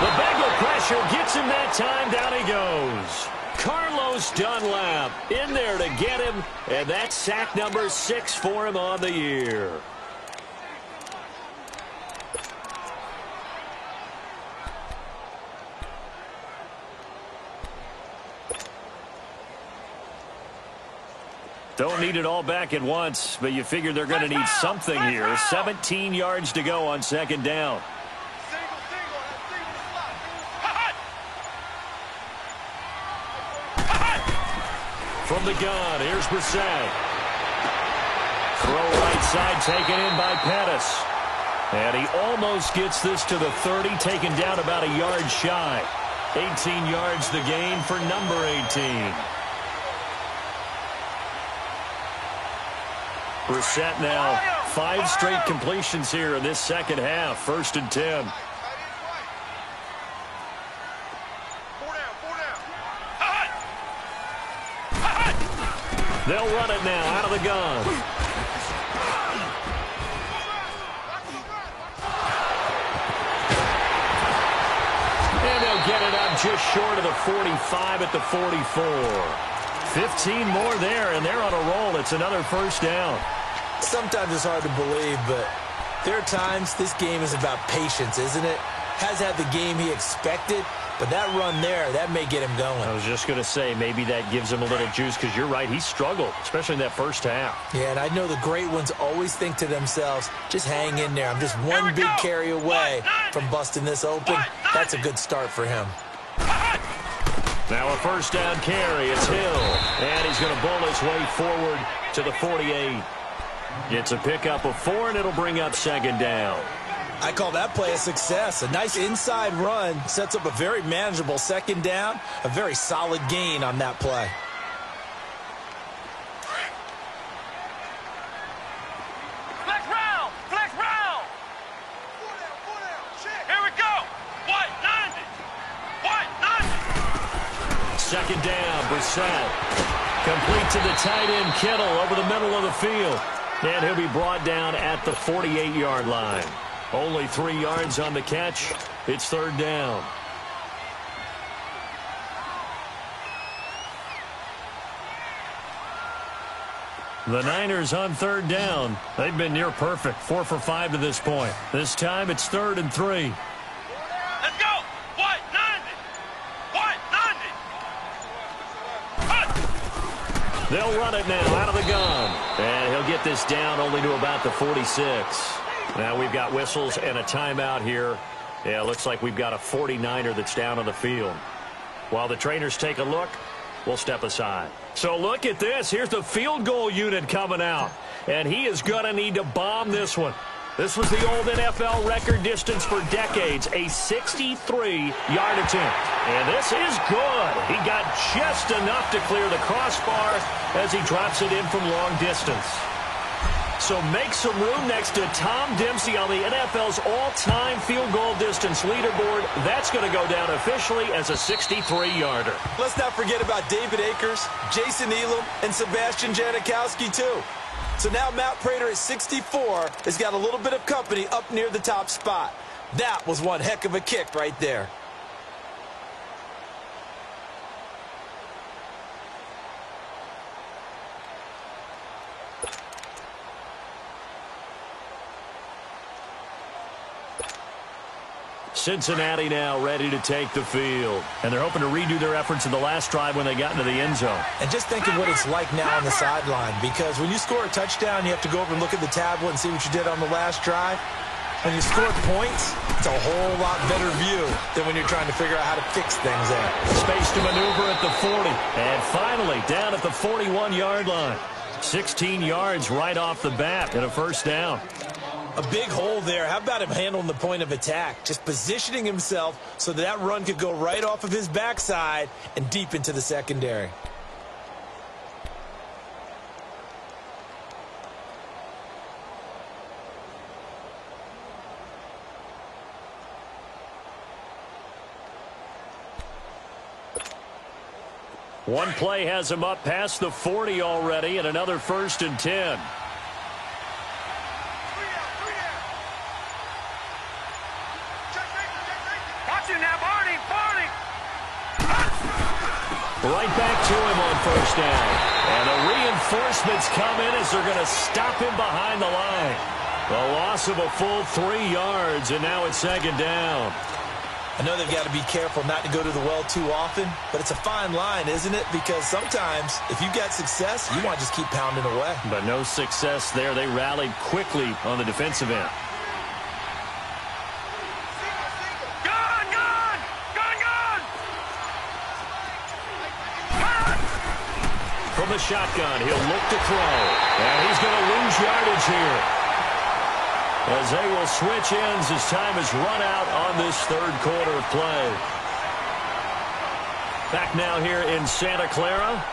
The Bengal pressure gets him that time. Down he goes. Carlos Dunlap in there to get him, and that's sack number 6 for him on the year. Don't need it all back at once, but you figure they're going to need something here. 17 yards to go on second down. From the gun, here's Brissett. Throw right side taken in by Pettis. And he almost gets this to the 30, taken down about a yard shy. 18 yards the gain for number 18. Brissett now 5 straight completions here in this second half. 1st and 10. They'll run it now out of the gun. And they'll get it up just short of the 45 at the 44. 15 more there, and they're on a roll. It's another first down. Sometimes it's hard to believe, but there are times this game is about patience, isn't it? Has had the game he expected, but that run there, that may get him going. I was just going to say, maybe that gives him a little juice, because you're right, he struggled, especially in that first half. Yeah, and I know the great ones always think to themselves, just hang in there. I'm just one big carry away from busting this open. That's a good start for him. Now a first down carry. It's Hill. And he's going to bowl his way forward to the 48. It's a pickup of 4, and it'll bring up second down. I call that play a success. A nice inside run sets up a very manageable second down. A very solid gain on that play. Flex round! Flex round! Here we go! What? 90! What? 90! Second down, Brissett. Complete to the tight end, Kittle, over the middle of the field. And he'll be brought down at the 48-yard line. Only 3 yards on the catch. It's third down. The Niners on third down. They've been near perfect. 4 for 5 to this point. This time it's 3rd and 3. Let's go! What? 90! What? 90! They'll run it now out of the gun. And he'll get this down only to about the 46. Now we've got whistles and a timeout here. Yeah, looks like we've got a 49er that's down on the field. While the trainers take a look, we'll step aside. So look at this. Here's the field goal unit coming out. And he is going to need to bomb this one. This was the old NFL record distance for decades, a 63-yard attempt. And this is good. He got just enough to clear the crossbar as he drops it in from long distance. So make some room next to Tom Dempsey on the NFL's all-time field goal distance leaderboard. That's going to go down officially as a 63-yarder. Let's not forget about David Akers, Jason Elam, and Sebastian Janikowski, too. So now Matt Prater at 64 has got a little bit of company up near the top spot. That was one heck of a kick right there. Cincinnati now ready to take the field. And they're hoping to redo their efforts in the last drive when they got into the end zone. And just think of what it's like now on the sideline, because when you score a touchdown, you have to go over and look at the tablet and see what you did on the last drive. When you score points, it's a whole lot better view than when you're trying to figure out how to fix things there. Space to maneuver at the 40. And finally, down at the 41-yard line. 16 yards right off the bat and a first down. A big hole there. How about him handling the point of attack? Just positioning himself so that run could go right off of his backside and deep into the secondary. One play has him up past the 40 already, and another 1st and 10. Got you now, Barney. Barney. Right back to him on first down. And the reinforcements come in as they're going to stop him behind the line. A loss of a full 3 yards, and now it's second down. I know they've got to be careful not to go to the well too often, but it's a fine line, isn't it? Because sometimes if you've got success, you want to just keep pounding away. But no success there. They rallied quickly on the defensive end. Gun, gun. Gun, gun. From the shotgun, he'll look to throw. And he's going to lose yardage here, as they will switch ends as time has run out on this third quarter of play. Back now here in Santa Clara.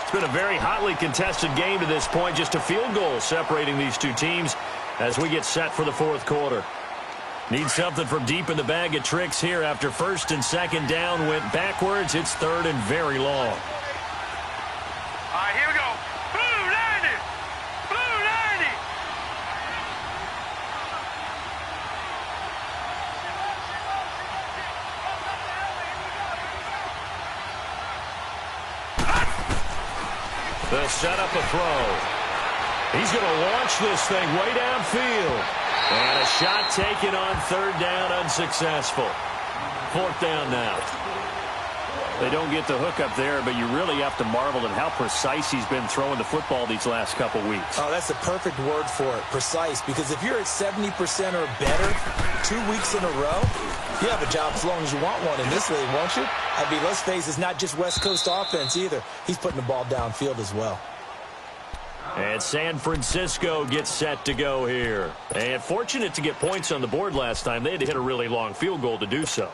It's been a very hotly contested game to this point. Just a field goal separating these two teams as we get set for the fourth quarter. Need something from deep in the bag of tricks here after first and second down went backwards. It's third and very long. All right, here we go. Blue 90. Blue 90. They'll set up a throw. He's going to launch this thing way downfield. And a shot taken on third down, unsuccessful. Fourth down now. They don't get the hook up there, but you really have to marvel at how precise he's been throwing the football these last couple weeks. Oh, that's the perfect word for it, precise. Because if you're at 70% or better 2 weeks in a row, you have a job as long as you want one in this league, won't you? I mean, let's face it, it's not just West Coast offense either. He's putting the ball downfield as well. And San Francisco gets set to go here. And fortunate to get points on the board last time. They had to hit a really long field goal to do so.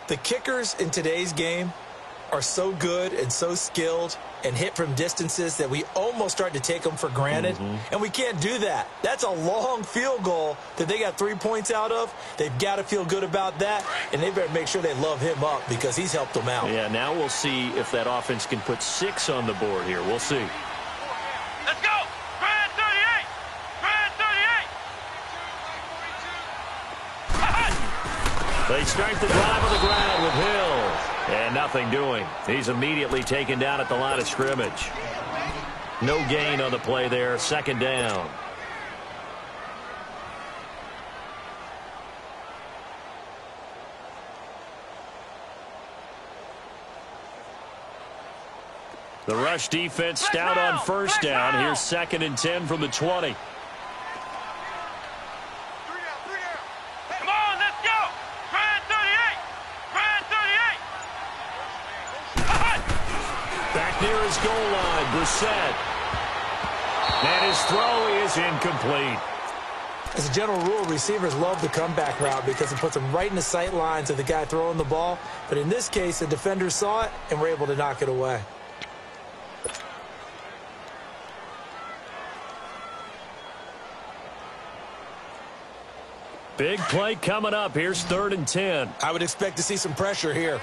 The kickers in today's game are so good and so skilled and hit from distances that we almost start to take them for granted. And we can't do that. That's a long field goal that they got 3 points out of. They've got to feel good about that, and they better make sure they love him up because he's helped them out. Yeah, now we'll see if that offense can put 6 on the board here. We'll see. Let's go. Grand 38. Grand 38. They start the drive on the ground with Hill. And nothing doing. He's immediately taken down at the line of scrimmage. No gain on the play there. Second down. The rush defense stout on first down. Here's second and 10 from the 20. Come on, let's go. Grand 38. Grand 38. Back near his goal line, Brissett. And his throw is incomplete. As a general rule, receivers love the comeback route because it puts them right in the sight lines of the guy throwing the ball. But in this case, the defenders saw it and were able to knock it away. Big play coming up. Here's third and 10. I would expect to see some pressure here.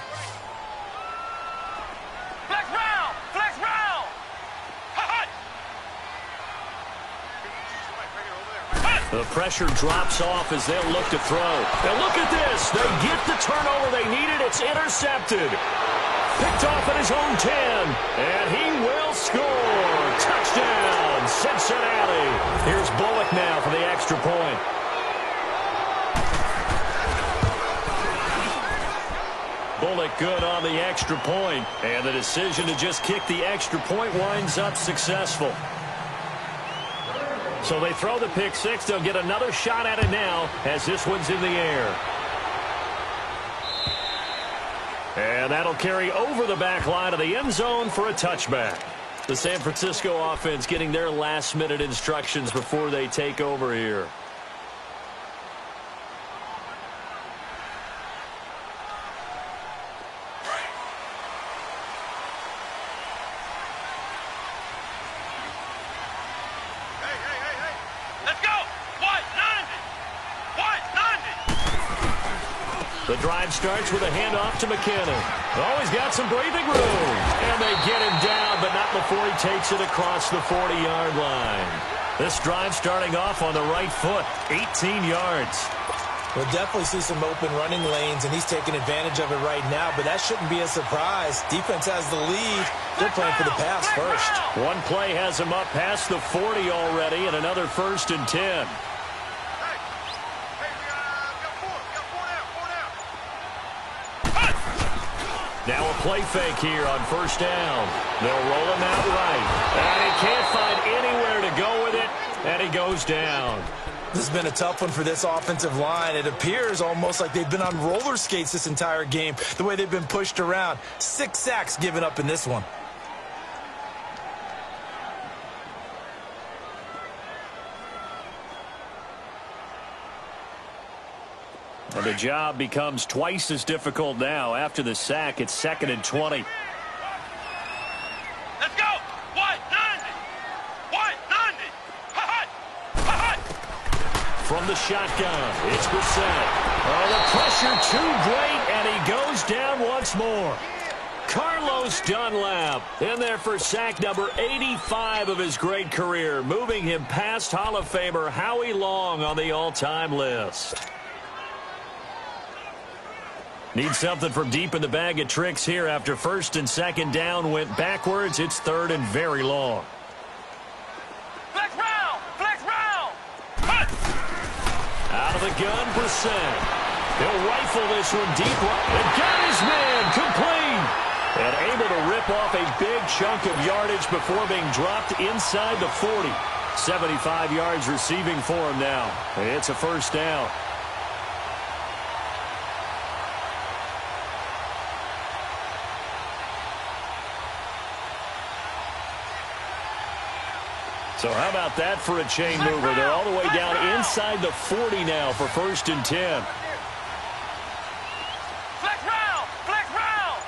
Flex round. Flex round. The pressure drops off as they'll look to throw. Now look at this. They get the turnover they needed. It's intercepted. Picked off at his own 10. And he will score. Touchdown, Cincinnati. Here's Bullock now for the extra point. Bullock good on the extra point. And the decision to just kick the extra point winds up successful. So they throw the pick six. They'll get another shot at it now as this one's in the air. And that'll carry over the back line of the end zone for a touchback. The San Francisco offense getting their last-minute instructions before they take over here. The drive starts with a handoff to McKinnon. Oh, he's got some breathing room. And they get him down, but not before he takes it across the 40-yard line. This drive starting off on the right foot, 18 yards. We'll definitely see some open running lanes, and he's taking advantage of it right now, but that shouldn't be a surprise. Defense has the lead. They're playing for the pass first. One play has him up past the 40 already, and another 1st and 10. Now a play fake here on 1st down. They'll roll him out right. And he can't find anywhere to go with it, and he goes down. This has been a tough one for this offensive line. It appears almost like they've been on roller skates this entire game, the way they've been pushed around. 6 sacks given up in this one. And the job becomes twice as difficult now. After the sack, it's 2nd and 20. Let's go! White 90! White 90! Ha-ha! Ha-ha! From the shotgun, it's Brissett. Oh, the pressure too great, and he goes down once more. Carlos Dunlap in there for sack number 85 of his great career, moving him past Hall of Famer Howie Long on the all-time list. Need something from deep in the bag of tricks here after 1st and 2nd down went backwards. It's 3rd and very long. Flex round! Flex round! Out of the gun, Brissett. He'll rifle this one deep right. And got his man complete. And able to rip off a big chunk of yardage before being dropped inside the 40. 75 yards receiving for him now. It's a 1st down. So how about that for a chain mover? They're all the way down inside the 40 now for 1st and 10. Flex round! Flex round!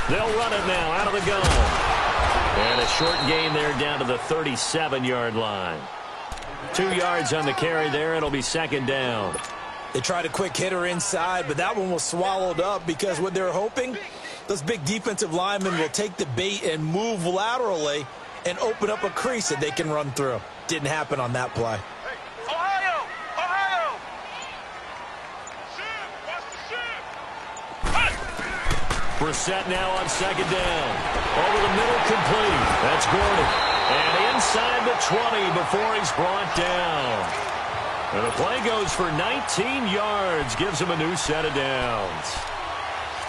They'll run it now out of the gun. And a short gain there down to the 37-yard line. 2 yards on the carry there. It'll be 2nd down. They tried a quick hitter inside, but that one was swallowed up because what they're hoping, those big defensive linemen will take the bait and move laterally and open up a crease that they can run through. Didn't happen on that play. Ohio! Ohio! Brissett now on 2nd down. Over the middle, complete. That's Gordon. And inside the 20 before he's brought down. And the play goes for 19 yards. Gives him a new set of downs.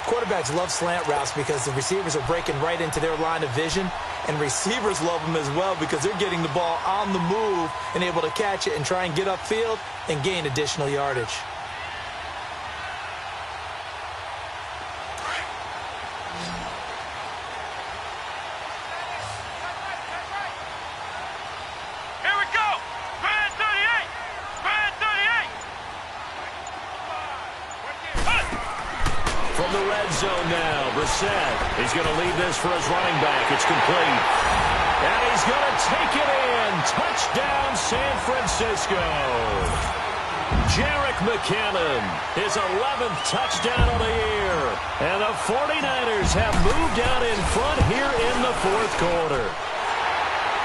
Quarterbacks love slant routes because the receivers are breaking right into their line of vision, and receivers love them as well because they're getting the ball on the move and able to catch it and try and get upfield and gain additional yardage. Here we go! Grand 38! Grand 38! From the red zone now, Brissett. He's going to leave this for his running back. It's complete. And he's going to take it in. Touchdown, San Francisco. Jerick McKinnon, his 11th touchdown of the year. And the 49ers have moved out in front here in the 4th quarter.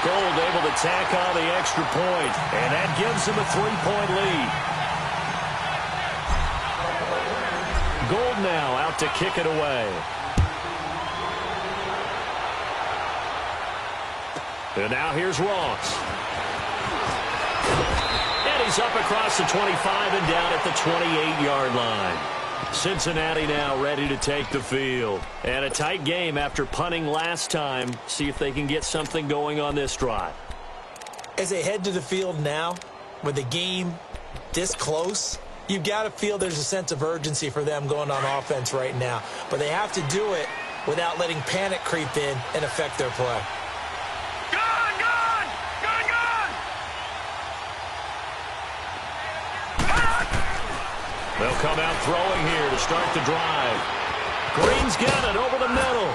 Gold able to tack on the extra point, and that gives him a 3-point lead. Gold now out to kick it away. And now here's Ross. And he's up across the 25 and down at the 28-yard line. Cincinnati now ready to take the field. And a tight game after punting last time. See if they can get something going on this drive. As they head to the field now, with the game this close, you've got to feel there's a sense of urgency for them going on offense right now. But they have to do it without letting panic creep in and affect their play. Gun! Gun! Gun! Gun! They'll come out throwing here to start the drive. Green's got it over the middle.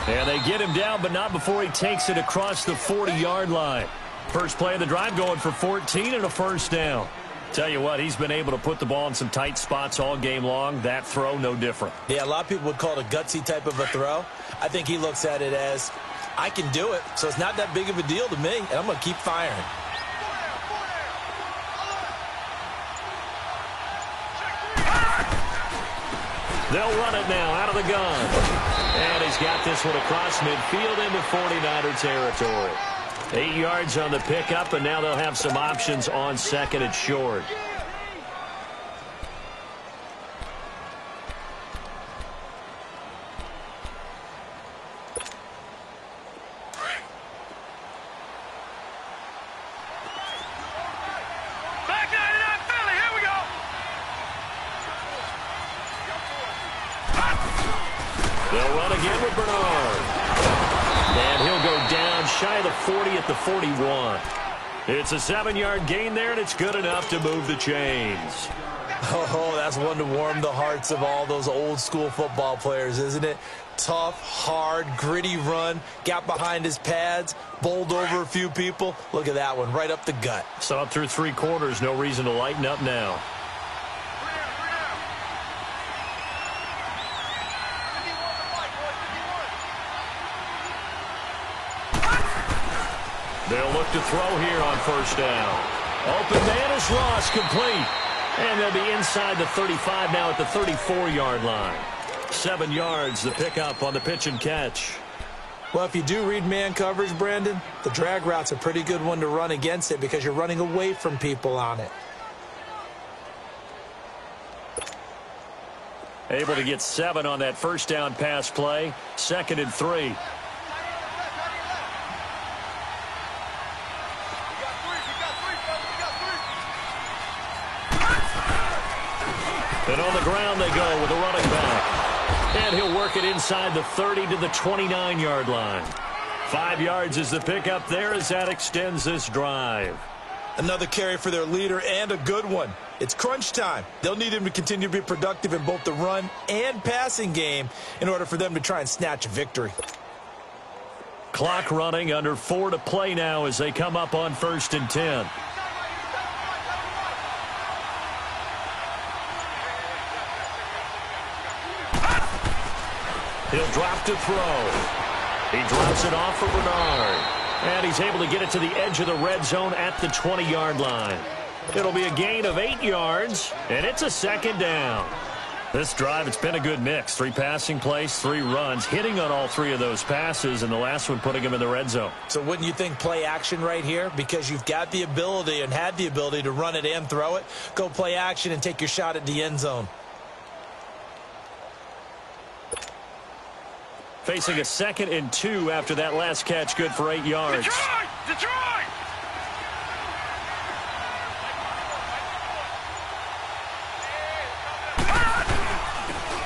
And they get him down, but not before he takes it across the 40-yard line. First play of the drive going for 14 and a 1st down. Tell you what, he's been able to put the ball in some tight spots all game long. That throw, no different. Yeah, a lot of people would call it a gutsy type of a throw. I think he looks at it as, I can do it, so it's not that big of a deal to me, and I'm going to keep firing. They'll run it now out of the gun. And he's got this one across midfield into 49er territory. 8 yards on the pickup, and now they'll have some options on second and short. They'll run again with Bernard. And he'll go down shy of the 40 at the 41. It's a 7-yard gain there, and it's good enough to move the chains. Oh, that's one to warm the hearts of all those old-school football players, isn't it? Tough, hard, gritty run, got behind his pads, bowled over a few people. Look at that one, right up the gut. Saw it through 3 quarters, no reason to lighten up now. They'll look to throw here on first down. Open man is Ross, complete. And they'll be inside the 35 now at the 34-yard line. 7 yards, the pickup on the pitch and catch. Well, if you do read man coverage, Brandon, the drag route's a pretty good one to run against it because you're running away from people on it. Able to get 7 on that first down pass play. 2nd and 3. And on the ground they go with a running back. And he'll work it inside the 30 to the 29-yard line. 5 yards is the pickup there as that extends this drive. Another carry for their leader and a good one. It's crunch time. They'll need him to continue to be productive in both the run and passing game in order for them to try and snatch a victory. Clock running, under 4 to play now as they come up on 1st and 10. He'll drop to throw. He drops it off for Bernard. And he's able to get it to the edge of the red zone at the 20-yard line. It'll be a gain of 8 yards, and it's a 2nd down. This drive, it's been a good mix. 3 passing plays, 3 runs, hitting on all 3 of those passes, and the last one putting him in the red zone. So wouldn't you think play action right here? Because you've got the ability and had the ability to run it and throw it. Go play action and take your shot at the end zone. Facing a 2nd and 2 after that last catch, good for 8 yards. Detroit! Detroit!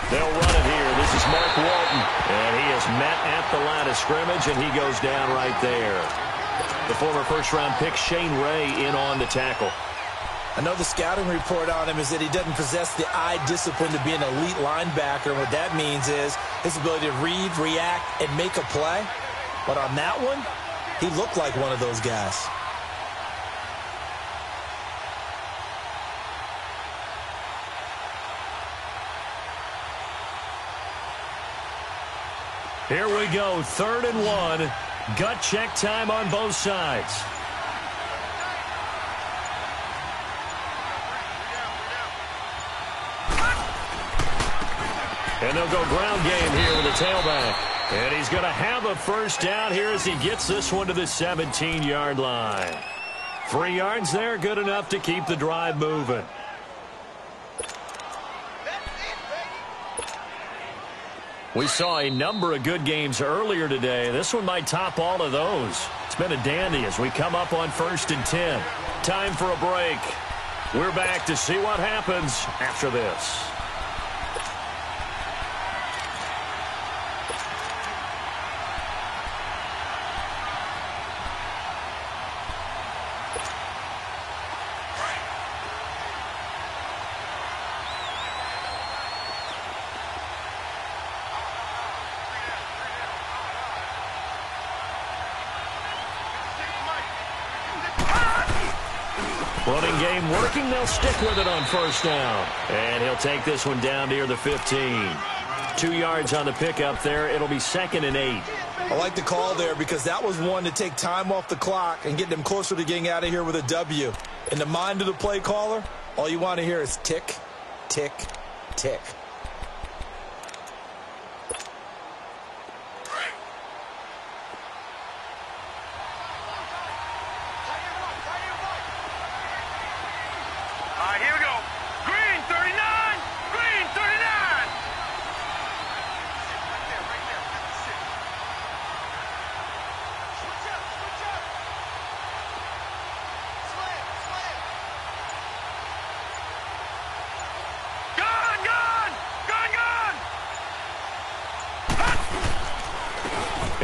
They'll run it here. This is Mark Walton. And he is met at the line of scrimmage, and he goes down right there. The former first-round pick, Shane Ray, in on the tackle. I know the scouting report on him is that he doesn't possess the eye discipline to be an elite linebacker. And what that means is his ability to read, react, and make a play. But on that one, he looked like one of those guys. Here we go, 3rd and 1. Gut check time on both sides. And they'll go ground game here with a tailback. And he's going to have a first down here as he gets this one to the 17-yard line. 3 yards there, good enough to keep the drive moving. We saw a number of good games earlier today. This one might top all of those. It's been a dandy as we come up on 1st and 10. Time for a break. We're back to see what happens after this. Running game working. They'll stick with it on first down. And he'll take this one down near the 15. 2 yards on the pickup there. It'll be 2nd and 8. I like the call there because that was one to take time off the clock and get them closer to getting out of here with a W. In the mind of the play caller, all you want to hear is tick, tick, tick.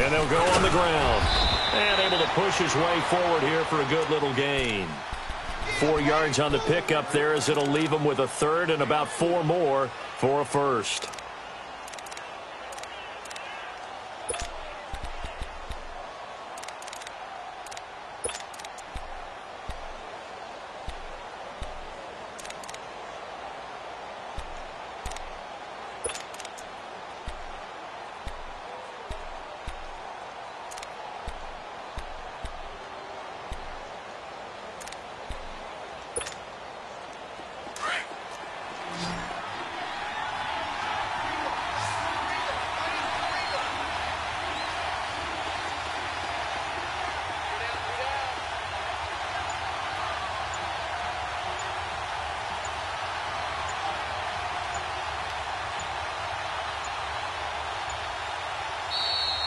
And they'll go on the ground. And able to push his way forward here for a good little gain. 4 yards on the pickup there as it'll leave him with a third and about 4 more for a first.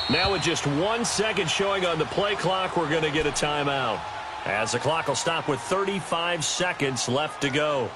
Now with just 1 second showing on the play clock, we're going to get a timeout. As the clock will stop with 35 seconds left to go.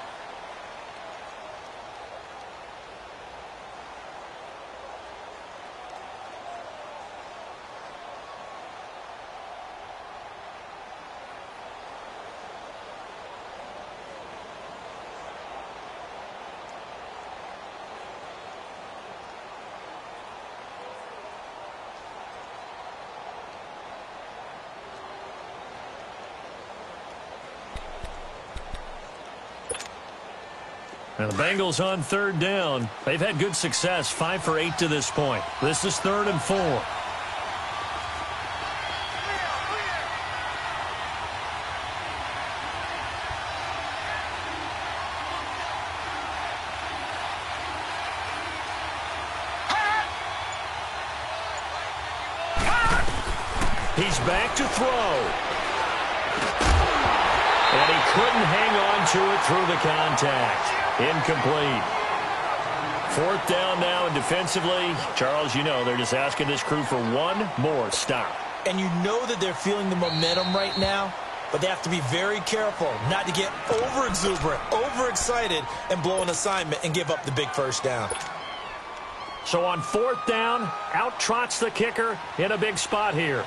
And the Bengals on third down. They've had good success, 5 for 8 to this point. This is 3rd and 4. He's back to throw. And he couldn't hang on to it through the contact. Incomplete. 4th down now, and defensively, Charles, you know, they're just asking this crew for one more stop. And you know that they're feeling the momentum right now, but they have to be very careful not to get over-exuberant, overexcited, and blow an assignment and give up the big first down. So on 4th down, out trots the kicker in a big spot here.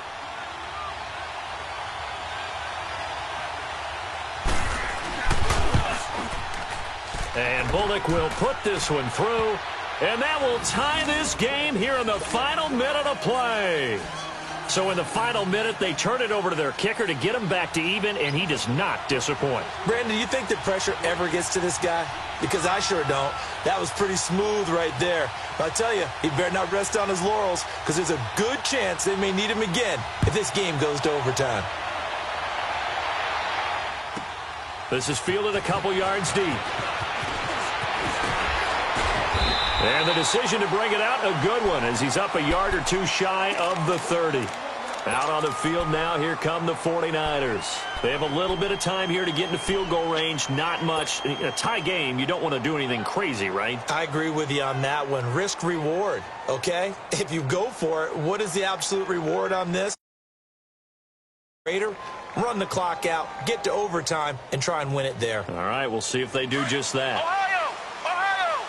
And Bullock will put this one through, and that will tie this game here in the final minute of play. So in the final minute, they turn it over to their kicker to get him back to even, and he does not disappoint. Brandon, do you think the pressure ever gets to this guy? Because I sure don't. That was pretty smooth right there. But I tell you, he better not rest on his laurels, because there's a good chance they may need him again if this game goes to overtime. This is fielded a couple yards deep. And the decision to bring it out, a good one, as he's up a yard or two shy of the 30. Out on the field now, here come the 49ers. They have a little bit of time here to get into field goal range, not much. In a tie game, you don't want to do anything crazy, right? I agree with you on that one. Risk-reward, okay? If you go for it, what is the absolute reward on this? Run the clock out, get to overtime, and try and win it there. All right, we'll see if they do just that. Ohio! Ohio!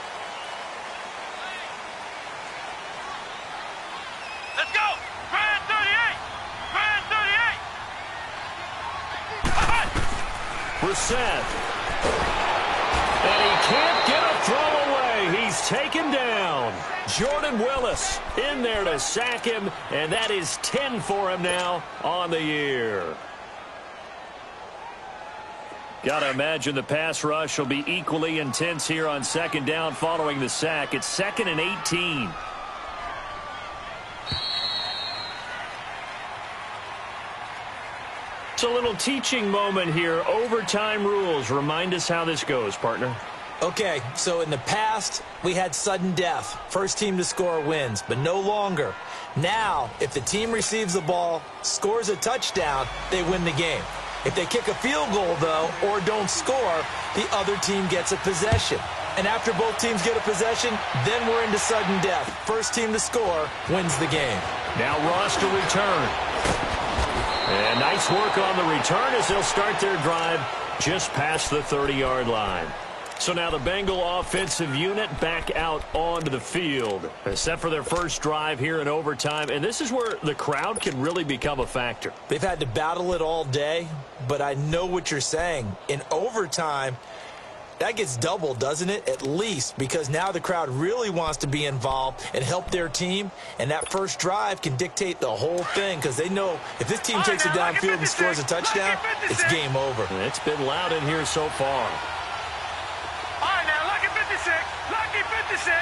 Let's go! Grand 38! Grand 38! Brissett. And he can't get a throw away. He's taken down. Jordan Willis in there to sack him, and that is 10 for him now on the year. Got to imagine the pass rush will be equally intense here on 2nd down following the sack. It's 2nd and 18. It's a little teaching moment here. Overtime rules. Remind us how this goes, partner. Okay, so in the past, we had sudden death. First team to score wins, but no longer. Now, if the team receives the ball, scores a touchdown, they win the game. If they kick a field goal, though, or don't score, the other team gets a possession. And after both teams get a possession, then we're into sudden death. First team to score wins the game. Now Ross to return. And nice work on the return as they'll start their drive just past the 30-yard line. So now the Bengal offensive unit back out onto the field, set for their first drive here in overtime. And this is where the crowd can really become a factor. They've had to battle it all day, but I know what you're saying. In overtime, that gets doubled, doesn't it? At least, because now the crowd really wants to be involved and help their team. And that first drive can dictate the whole thing because they know if this team takes it downfield and scores a touchdown, it's game over. And it's been loud in here so far. All right, now, lucky 56. Lucky 56.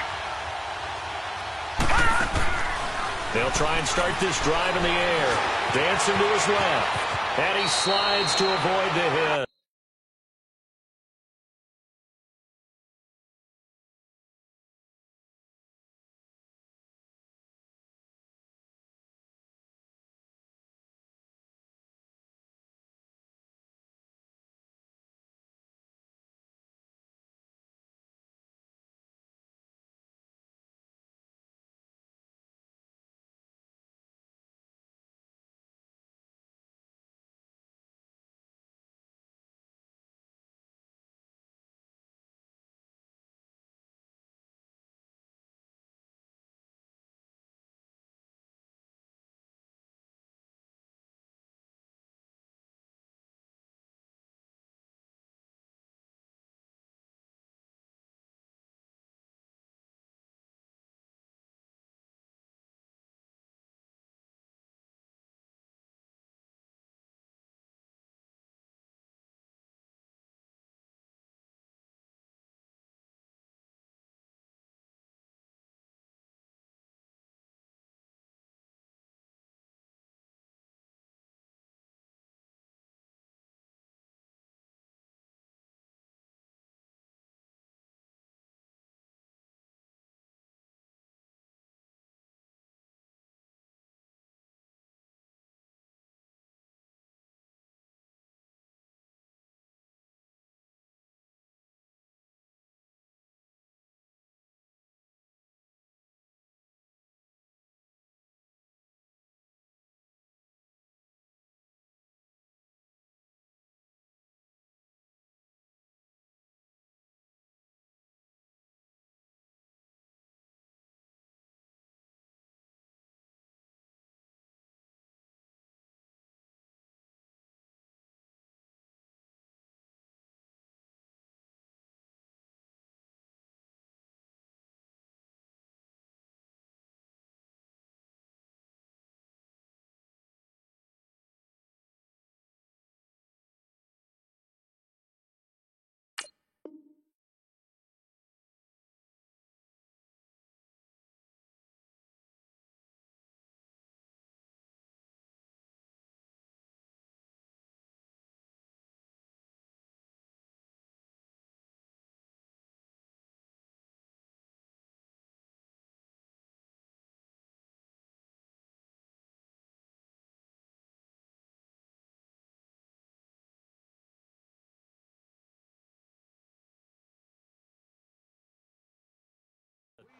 They'll try and start this drive in the air. Dancing to his left. And he slides to avoid the hit.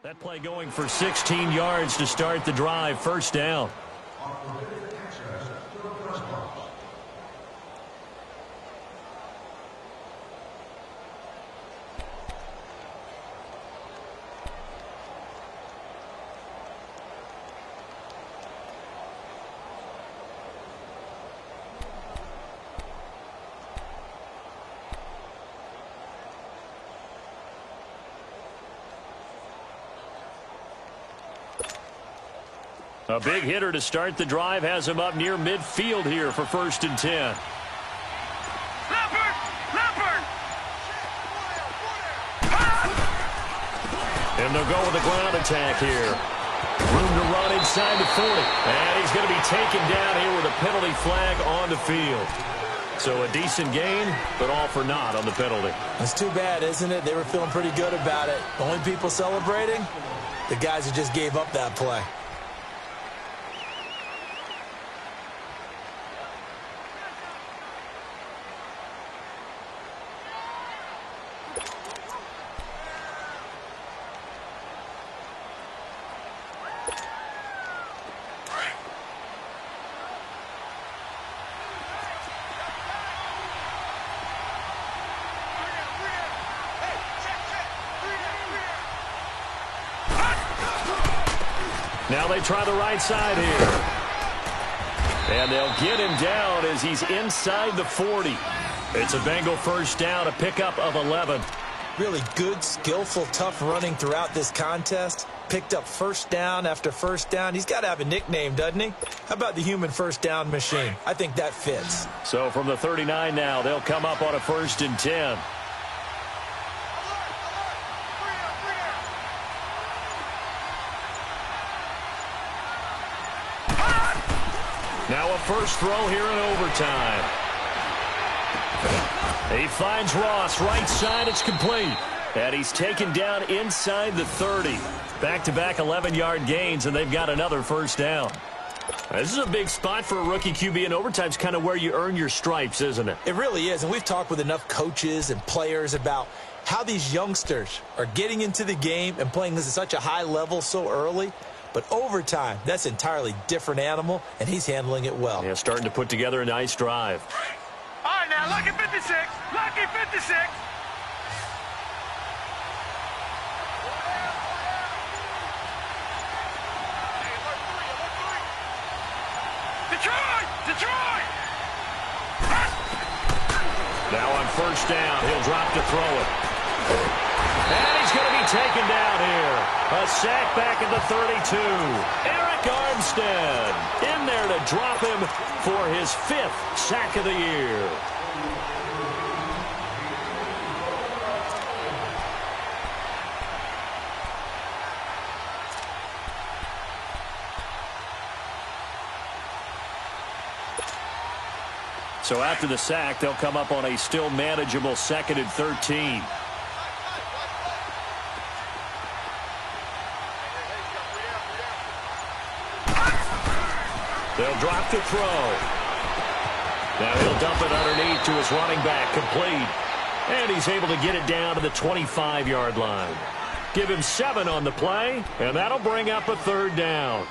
That play going for 16 yards to start the drive. First down. A big hitter to start the drive has him up near midfield here for 1st and 10. Leopard! And they'll go with a ground attack here. Room to run inside the 40. And he's going to be taken down here with a penalty flag on the field. So a decent gain, but all for naught on the penalty. It's too bad, isn't it? They were feeling pretty good about it. The only people celebrating, the guys who just gave up that play. Now they try the right side here. And they'll get him down as he's inside the 40. It's a Bengal first down, a pickup of 11. Really good, skillful, tough running throughout this contest. Picked up first down after first down. He's got to have a nickname, doesn't he? How about the human first down machine? I think that fits. So from the 39 now, they'll come up on a 1st and 10. Now a first throw here in overtime. He finds Ross, right side, it's complete. And he's taken down inside the 30. Back-to-back 11-yard gains, and they've got another first down. This is a big spot for a rookie QB, and overtime's kind of where you earn your stripes, isn't it? It really is, and we've talked with enough coaches and players about how these youngsters are getting into the game and playing this at such a high level so early. But overtime, that's an entirely different animal, and he's handling it well. Yeah, starting to put together a nice drive. All right, now, lucky 56. Lucky 56. Detroit! Detroit! Now on first down, he'll drop to throw it. And he's going to be taken down here. A sack back at the 32. Eric Armstead in there to drop him for his 5th sack of the year. So after the sack, they'll come up on a still manageable 2nd and 13. They'll drop to throw. Now he'll dump it underneath to his running back, complete. And he's able to get it down to the 25-yard line. Give him 7 on the play, and that'll bring up a 3rd down.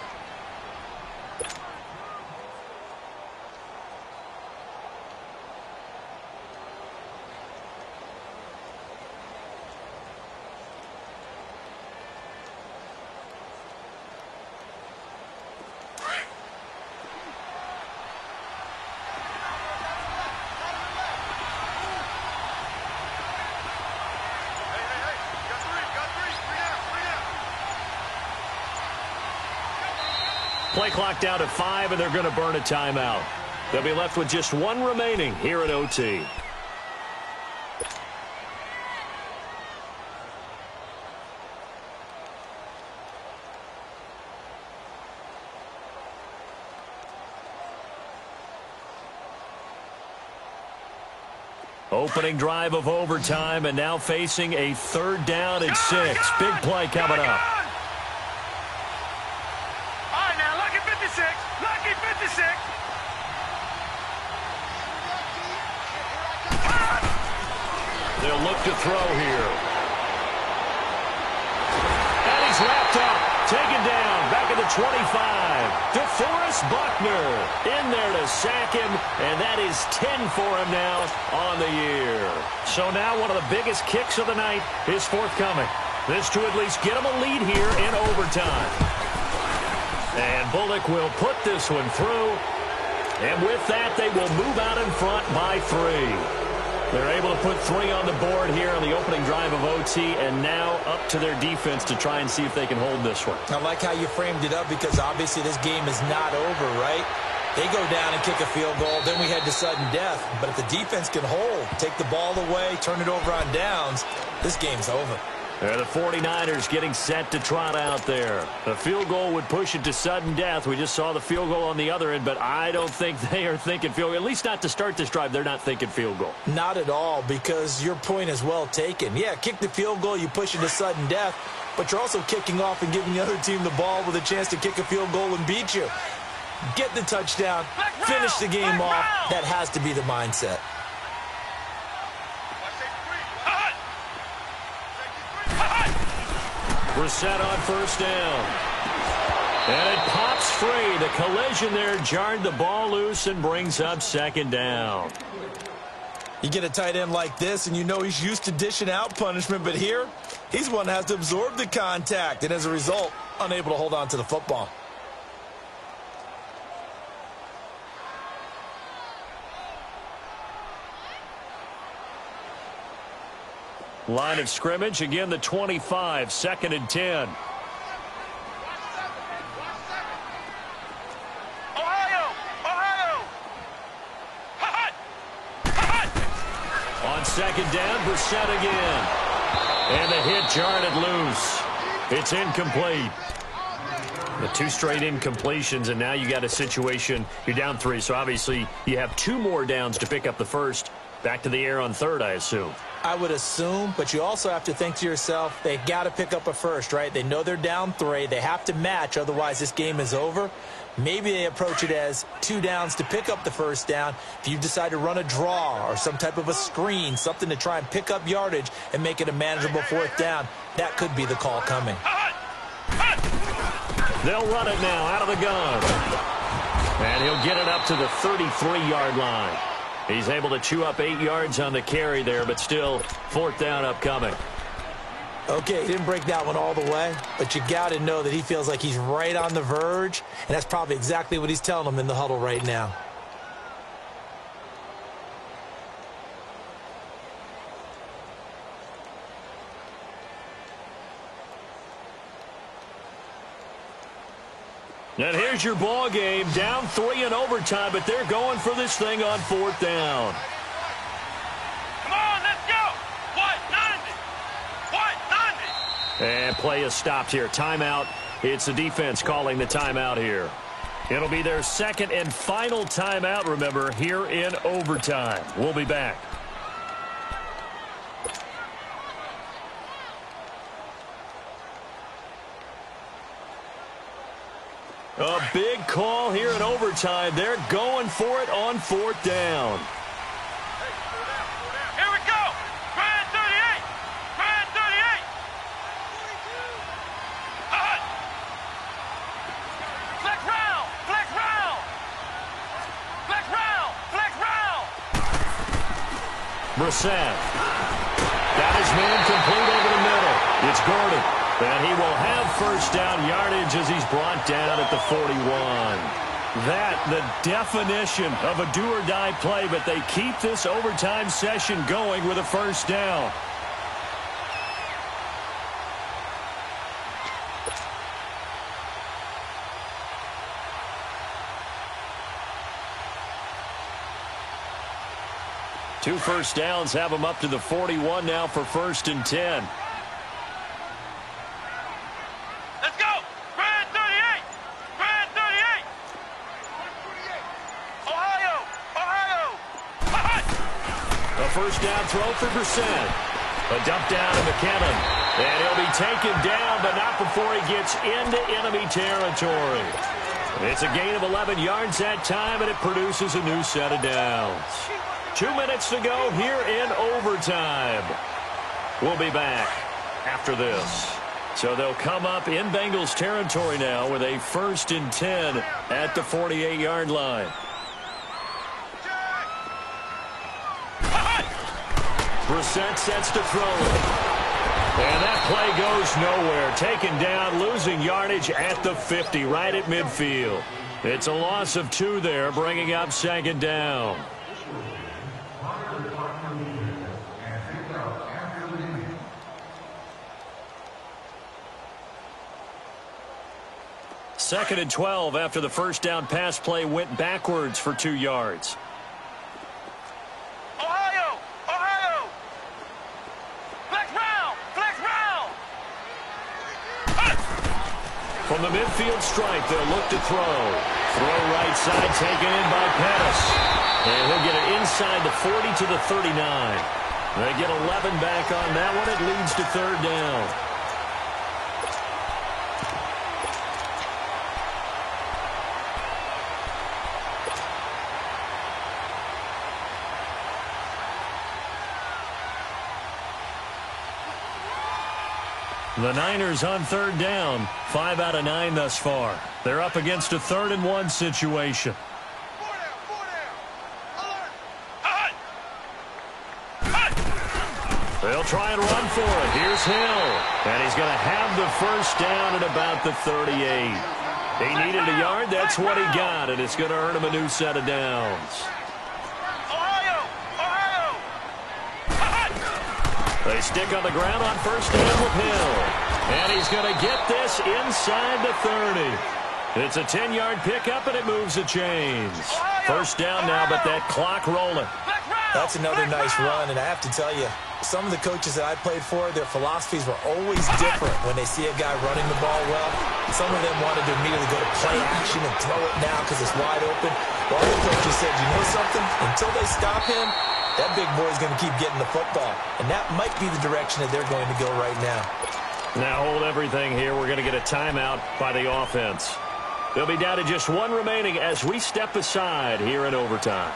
Play clock down to 5, and they're going to burn a timeout. They'll be left with just 1 remaining here at OT. Opening drive of overtime, and now facing a 3rd down and 6. Big play coming up. Lucky 56. They'll look to throw here. And he's wrapped up. Taken down. Back at the 25. DeForest Buckner in there to sack him. And that is 10 for him now on the year. So now one of the biggest kicks of the night is forthcoming. This to at least get him a lead here in overtime. And Bullock will put this one through. And with that, they will move out in front by 3. They're able to put 3 on the board here on the opening drive of OT, and now up to their defense to try and see if they can hold this one. I like how you framed it up, because obviously this game is not over, right? They go down and kick a field goal, then we head to sudden death. But if the defense can hold, take the ball away, turn it over on downs, this game's over. They're the 49ers getting set to trot out there. The field goal would push it to sudden death. We just saw the field goal on the other end, but I don't think they are thinking field goal. At least not to start this drive. They're not thinking field goal. Not at all, because your point is well taken. Yeah, kick the field goal, you push it to sudden death, but you're also kicking off and giving the other team the ball with a chance to kick a field goal and beat you. Get the touchdown, finish the game off. That has to be the mindset. Brissett on first down. And it pops free. The collision there jarred the ball loose and brings up 2nd down. You get a tight end like this, and you know he's used to dishing out punishment, but here, he's one that has to absorb the contact, and as a result, unable to hold on to the football. Line of scrimmage, again the 25, 2nd and 10. On 2nd down, Brissett again. And the hit jarred it loose. It's incomplete. The 2 straight incompletions, and now you got a situation, you're down 3, so obviously you have 2 more downs to pick up the first. Back to the air on 3rd, I assume. I would assume, but you also have to think to yourself, they got to pick up a first, right? They know they're down 3. They have to match, otherwise this game is over. Maybe they approach it as 2 downs to pick up the first down. If you decide to run a draw or some type of a screen, something to try and pick up yardage and make it a manageable 4th down, that could be the call coming. They'll run it now out of the gun. And he'll get it up to the 33-yard line. He's able to chew up 8 yards on the carry there, but still 4th down upcoming. Okay, he didn't break that one all the way, but you got to know that he feels like he's right on the verge, and that's probably exactly what he's telling them in the huddle right now. And here's your ball game, down 3 in overtime, but they're going for this thing on 4th down. Come on, let's go. What? 90. What? 90. And play is stopped here. Timeout. It's the defense calling the timeout here. It'll be their 2nd and final timeout, remember, here in overtime. We'll be back. A big call here in overtime. They're going for it on 4th down. Here we go. Grand 38. Grand 38. Flex round. Flex round. Flex round. Flex round. Brissett. Got his man complete over the middle. It's Gordon. And he will have first down yardage as he's brought down at the 41. That, the definition of a do-or-die play, but they keep this overtime session going with a first down. Two first downs have them up to the 41 now for 1st and 10. First down throw for Brissett. A dump down to McKinnon. And he'll be taken down, but not before he gets into enemy territory. It's a gain of 11 yards that time, and it produces a new set of downs. 2 minutes to go here in overtime. We'll be back after this. So they'll come up in Bengals territory now with a 1st and 10 at the 48-yard line. Brissett sets to throw it. And that play goes nowhere. Taken down, losing yardage at the 50, right at midfield. It's a loss of 2 there, bringing up 2nd down. Second and 12 after the first down pass play went backwards for 2 yards. From the midfield stripe, they'll look to throw. Throw right side, taken in by Pettis. And he'll get it inside the 40 to the 39. They get 11 back on that one. It leads to 3rd down. The Niners on 3rd down, 5 out of 9 thus far. They're up against a 3rd and 1 situation. They'll try and run for it. Here's Hill. And he's going to have the first down at about the 38. He needed a yard. That's what he got. And it's going to earn him a new set of downs. Ohio! They stick on the ground on first down with Hill. And he's going to get this inside the 30. It's a 10-yard pickup, and it moves the chains. First down now, but that clock rolling. That's another nice run, and I have to tell you, some of the coaches that I played for, their philosophies were always different when they see a guy running the ball well. Some of them wanted to immediately go to play action and throw it now because it's wide open. But other coaches said, you know something? Until they stop him, that big boy's going to keep getting the football. And that might be the direction that they're going to go right now. Now hold everything here. We're going to get a timeout by the offense. They'll be down to just one remaining as we step aside here in overtime.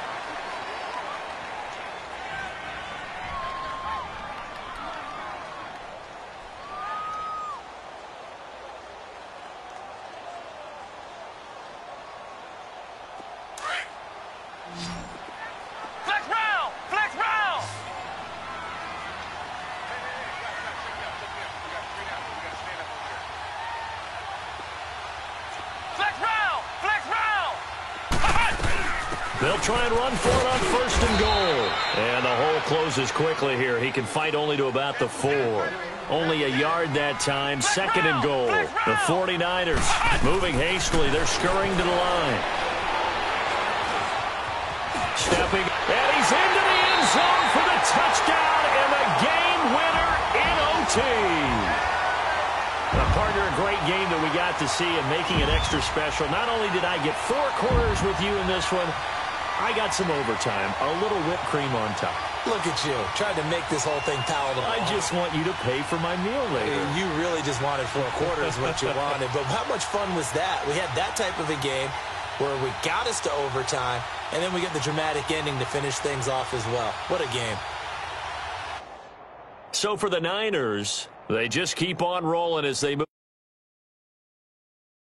They'll try and run for it on first and goal. And the hole closes quickly here. He can fight only to about the 4. Only a yard that time. Second and goal. The 49ers moving hastily. They're scurrying to the line. Stepping. And he's into the end zone for the touchdown and the game winner in OT. Partner, a great game that we got to see and making it extra special. Not only did I get 4 quarters with you in this one, I got some overtime, a little whipped cream on top. Look at you, trying to make this whole thing palatable. I just want you to pay for my meal later. You really just wanted 4 quarters what you wanted. But how much fun was that? We had that type of a game where we got us to overtime, and then we get the dramatic ending to finish things off as well. What a game. So for the Niners, they just keep on rolling as they move.